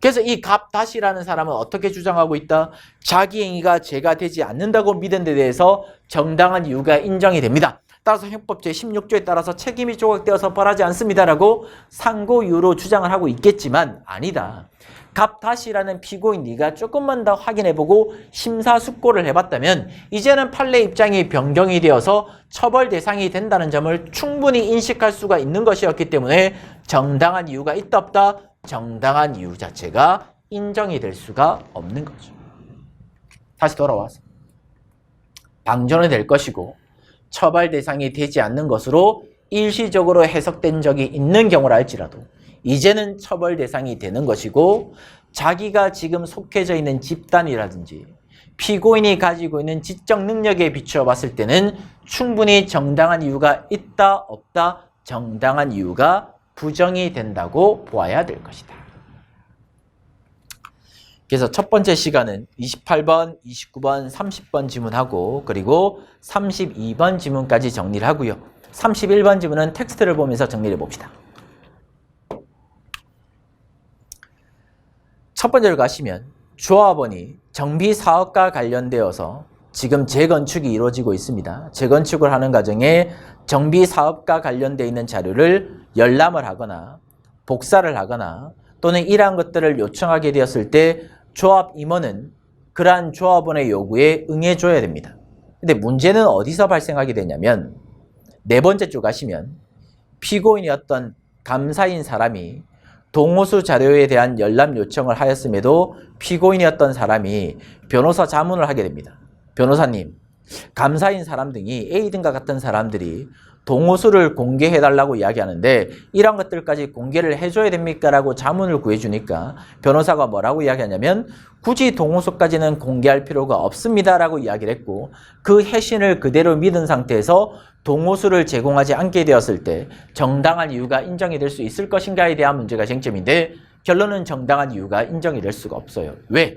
그래서 이 갑-라는 사람은 어떻게 주장하고 있다? 자기 행위가 죄가 되지 않는다고 믿은 데 대해서 정당한 이유가 인정이 됩니다. 따라서 형법 제16조에 따라서 책임이 조각되어서 벌하지 않습니다라고 상고 이유로 주장을 하고 있겠지만 아니다. 갑-라는 피고인 네가 조금만 더 확인해보고 심사숙고를 해봤다면 이제는 판례 입장이 변경이 되어서 처벌 대상이 된다는 점을 충분히 인식할 수가 있는 것이었기 때문에 정당한 이유가 있다 없다? 정당한 이유 자체가 인정이 될 수가 없는 거죠. 다시 돌아와서 방조는 될 것이고 처벌 대상이 되지 않는 것으로 일시적으로 해석된 적이 있는 경우라 할지라도 이제는 처벌 대상이 되는 것이고 자기가 지금 속해져 있는 집단이라든지 피고인이 가지고 있는 지적 능력에 비추어 봤을 때는 충분히 정당한 이유가 있다 없다? 정당한 이유가 부정이 된다고 보아야 될 것이다. 그래서 첫 번째 시간은 28번, 29번, 30번 지문하고 그리고 32번 지문까지 정리를 하고요. 31번 지문은 텍스트를 보면서 정리를 해봅시다. 첫 번째로 가시면 조합원이 정비사업과 관련되어서 지금 재건축이 이루어지고 있습니다. 재건축을 하는 과정에 정비사업과 관련되어 있는 자료를 열람을 하거나 복사를 하거나 또는 이러한 것들을 요청하게 되었을 때 조합 임원은 그러한 조합원의 요구에 응해줘야 됩니다. 근데 문제는 어디서 발생하게 되냐면 네 번째 쪽 가시면 피고인이었던 감사인 사람이 동호수 자료에 대한 열람 요청을 하였음에도 피고인이었던 사람이 변호사 자문을 하게 됩니다. 변호사님, 감사인 사람 등이 A 등과 같은 사람들이 동호수를 공개해달라고 이야기하는데 이런 것들까지 공개를 해줘야 됩니까? 라고 자문을 구해주니까 변호사가 뭐라고 이야기하냐면 굳이 동호수까지는 공개할 필요가 없습니다 라고 이야기를 했고 그 해신을 그대로 믿은 상태에서 동호수를 제공하지 않게 되었을 때 정당한 이유가 인정이 될 수 있을 것인가에 대한 문제가 쟁점인데 결론은 정당한 이유가 인정이 될 수가 없어요. 왜?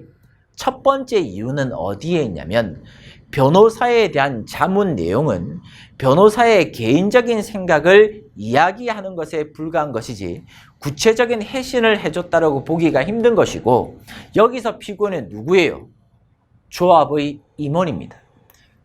첫 번째 이유는 어디에 있냐면 변호사에 대한 자문 내용은 변호사의 개인적인 생각을 이야기하는 것에 불과한 것이지 구체적인 해신을 해줬다라고 보기가 힘든 것이고 여기서 피고인은 누구예요? 조합의 임원입니다.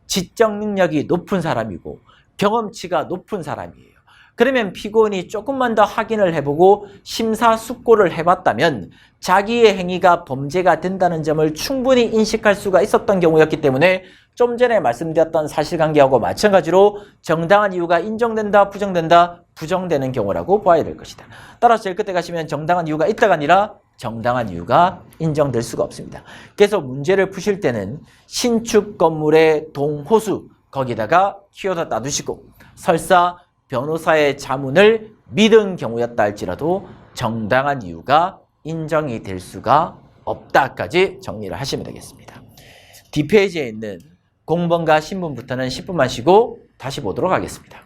지적 능력이 높은 사람이고 경험치가 높은 사람이에요. 그러면 피고인이 조금만 더 확인을 해보고 심사숙고를 해봤다면 자기의 행위가 범죄가 된다는 점을 충분히 인식할 수가 있었던 경우였기 때문에 좀 전에 말씀드렸던 사실관계하고 마찬가지로 정당한 이유가 인정된다, 부정된다, 부정되는 경우라고 봐야 될 것이다. 따라서 제일 끝에 가시면 정당한 이유가 있다가 아니라 정당한 이유가 인정될 수가 없습니다. 그래서 문제를 푸실 때는 신축 건물의 동호수 거기다가 키워다 놔두시고 설사 변호사의 자문을 믿은 경우였다 할지라도 정당한 이유가 인정이 될 수가 없다까지 정리를 하시면 되겠습니다. 뒷페이지에 있는 공범과 신분부터는 10분만 쉬고 다시 보도록 하겠습니다.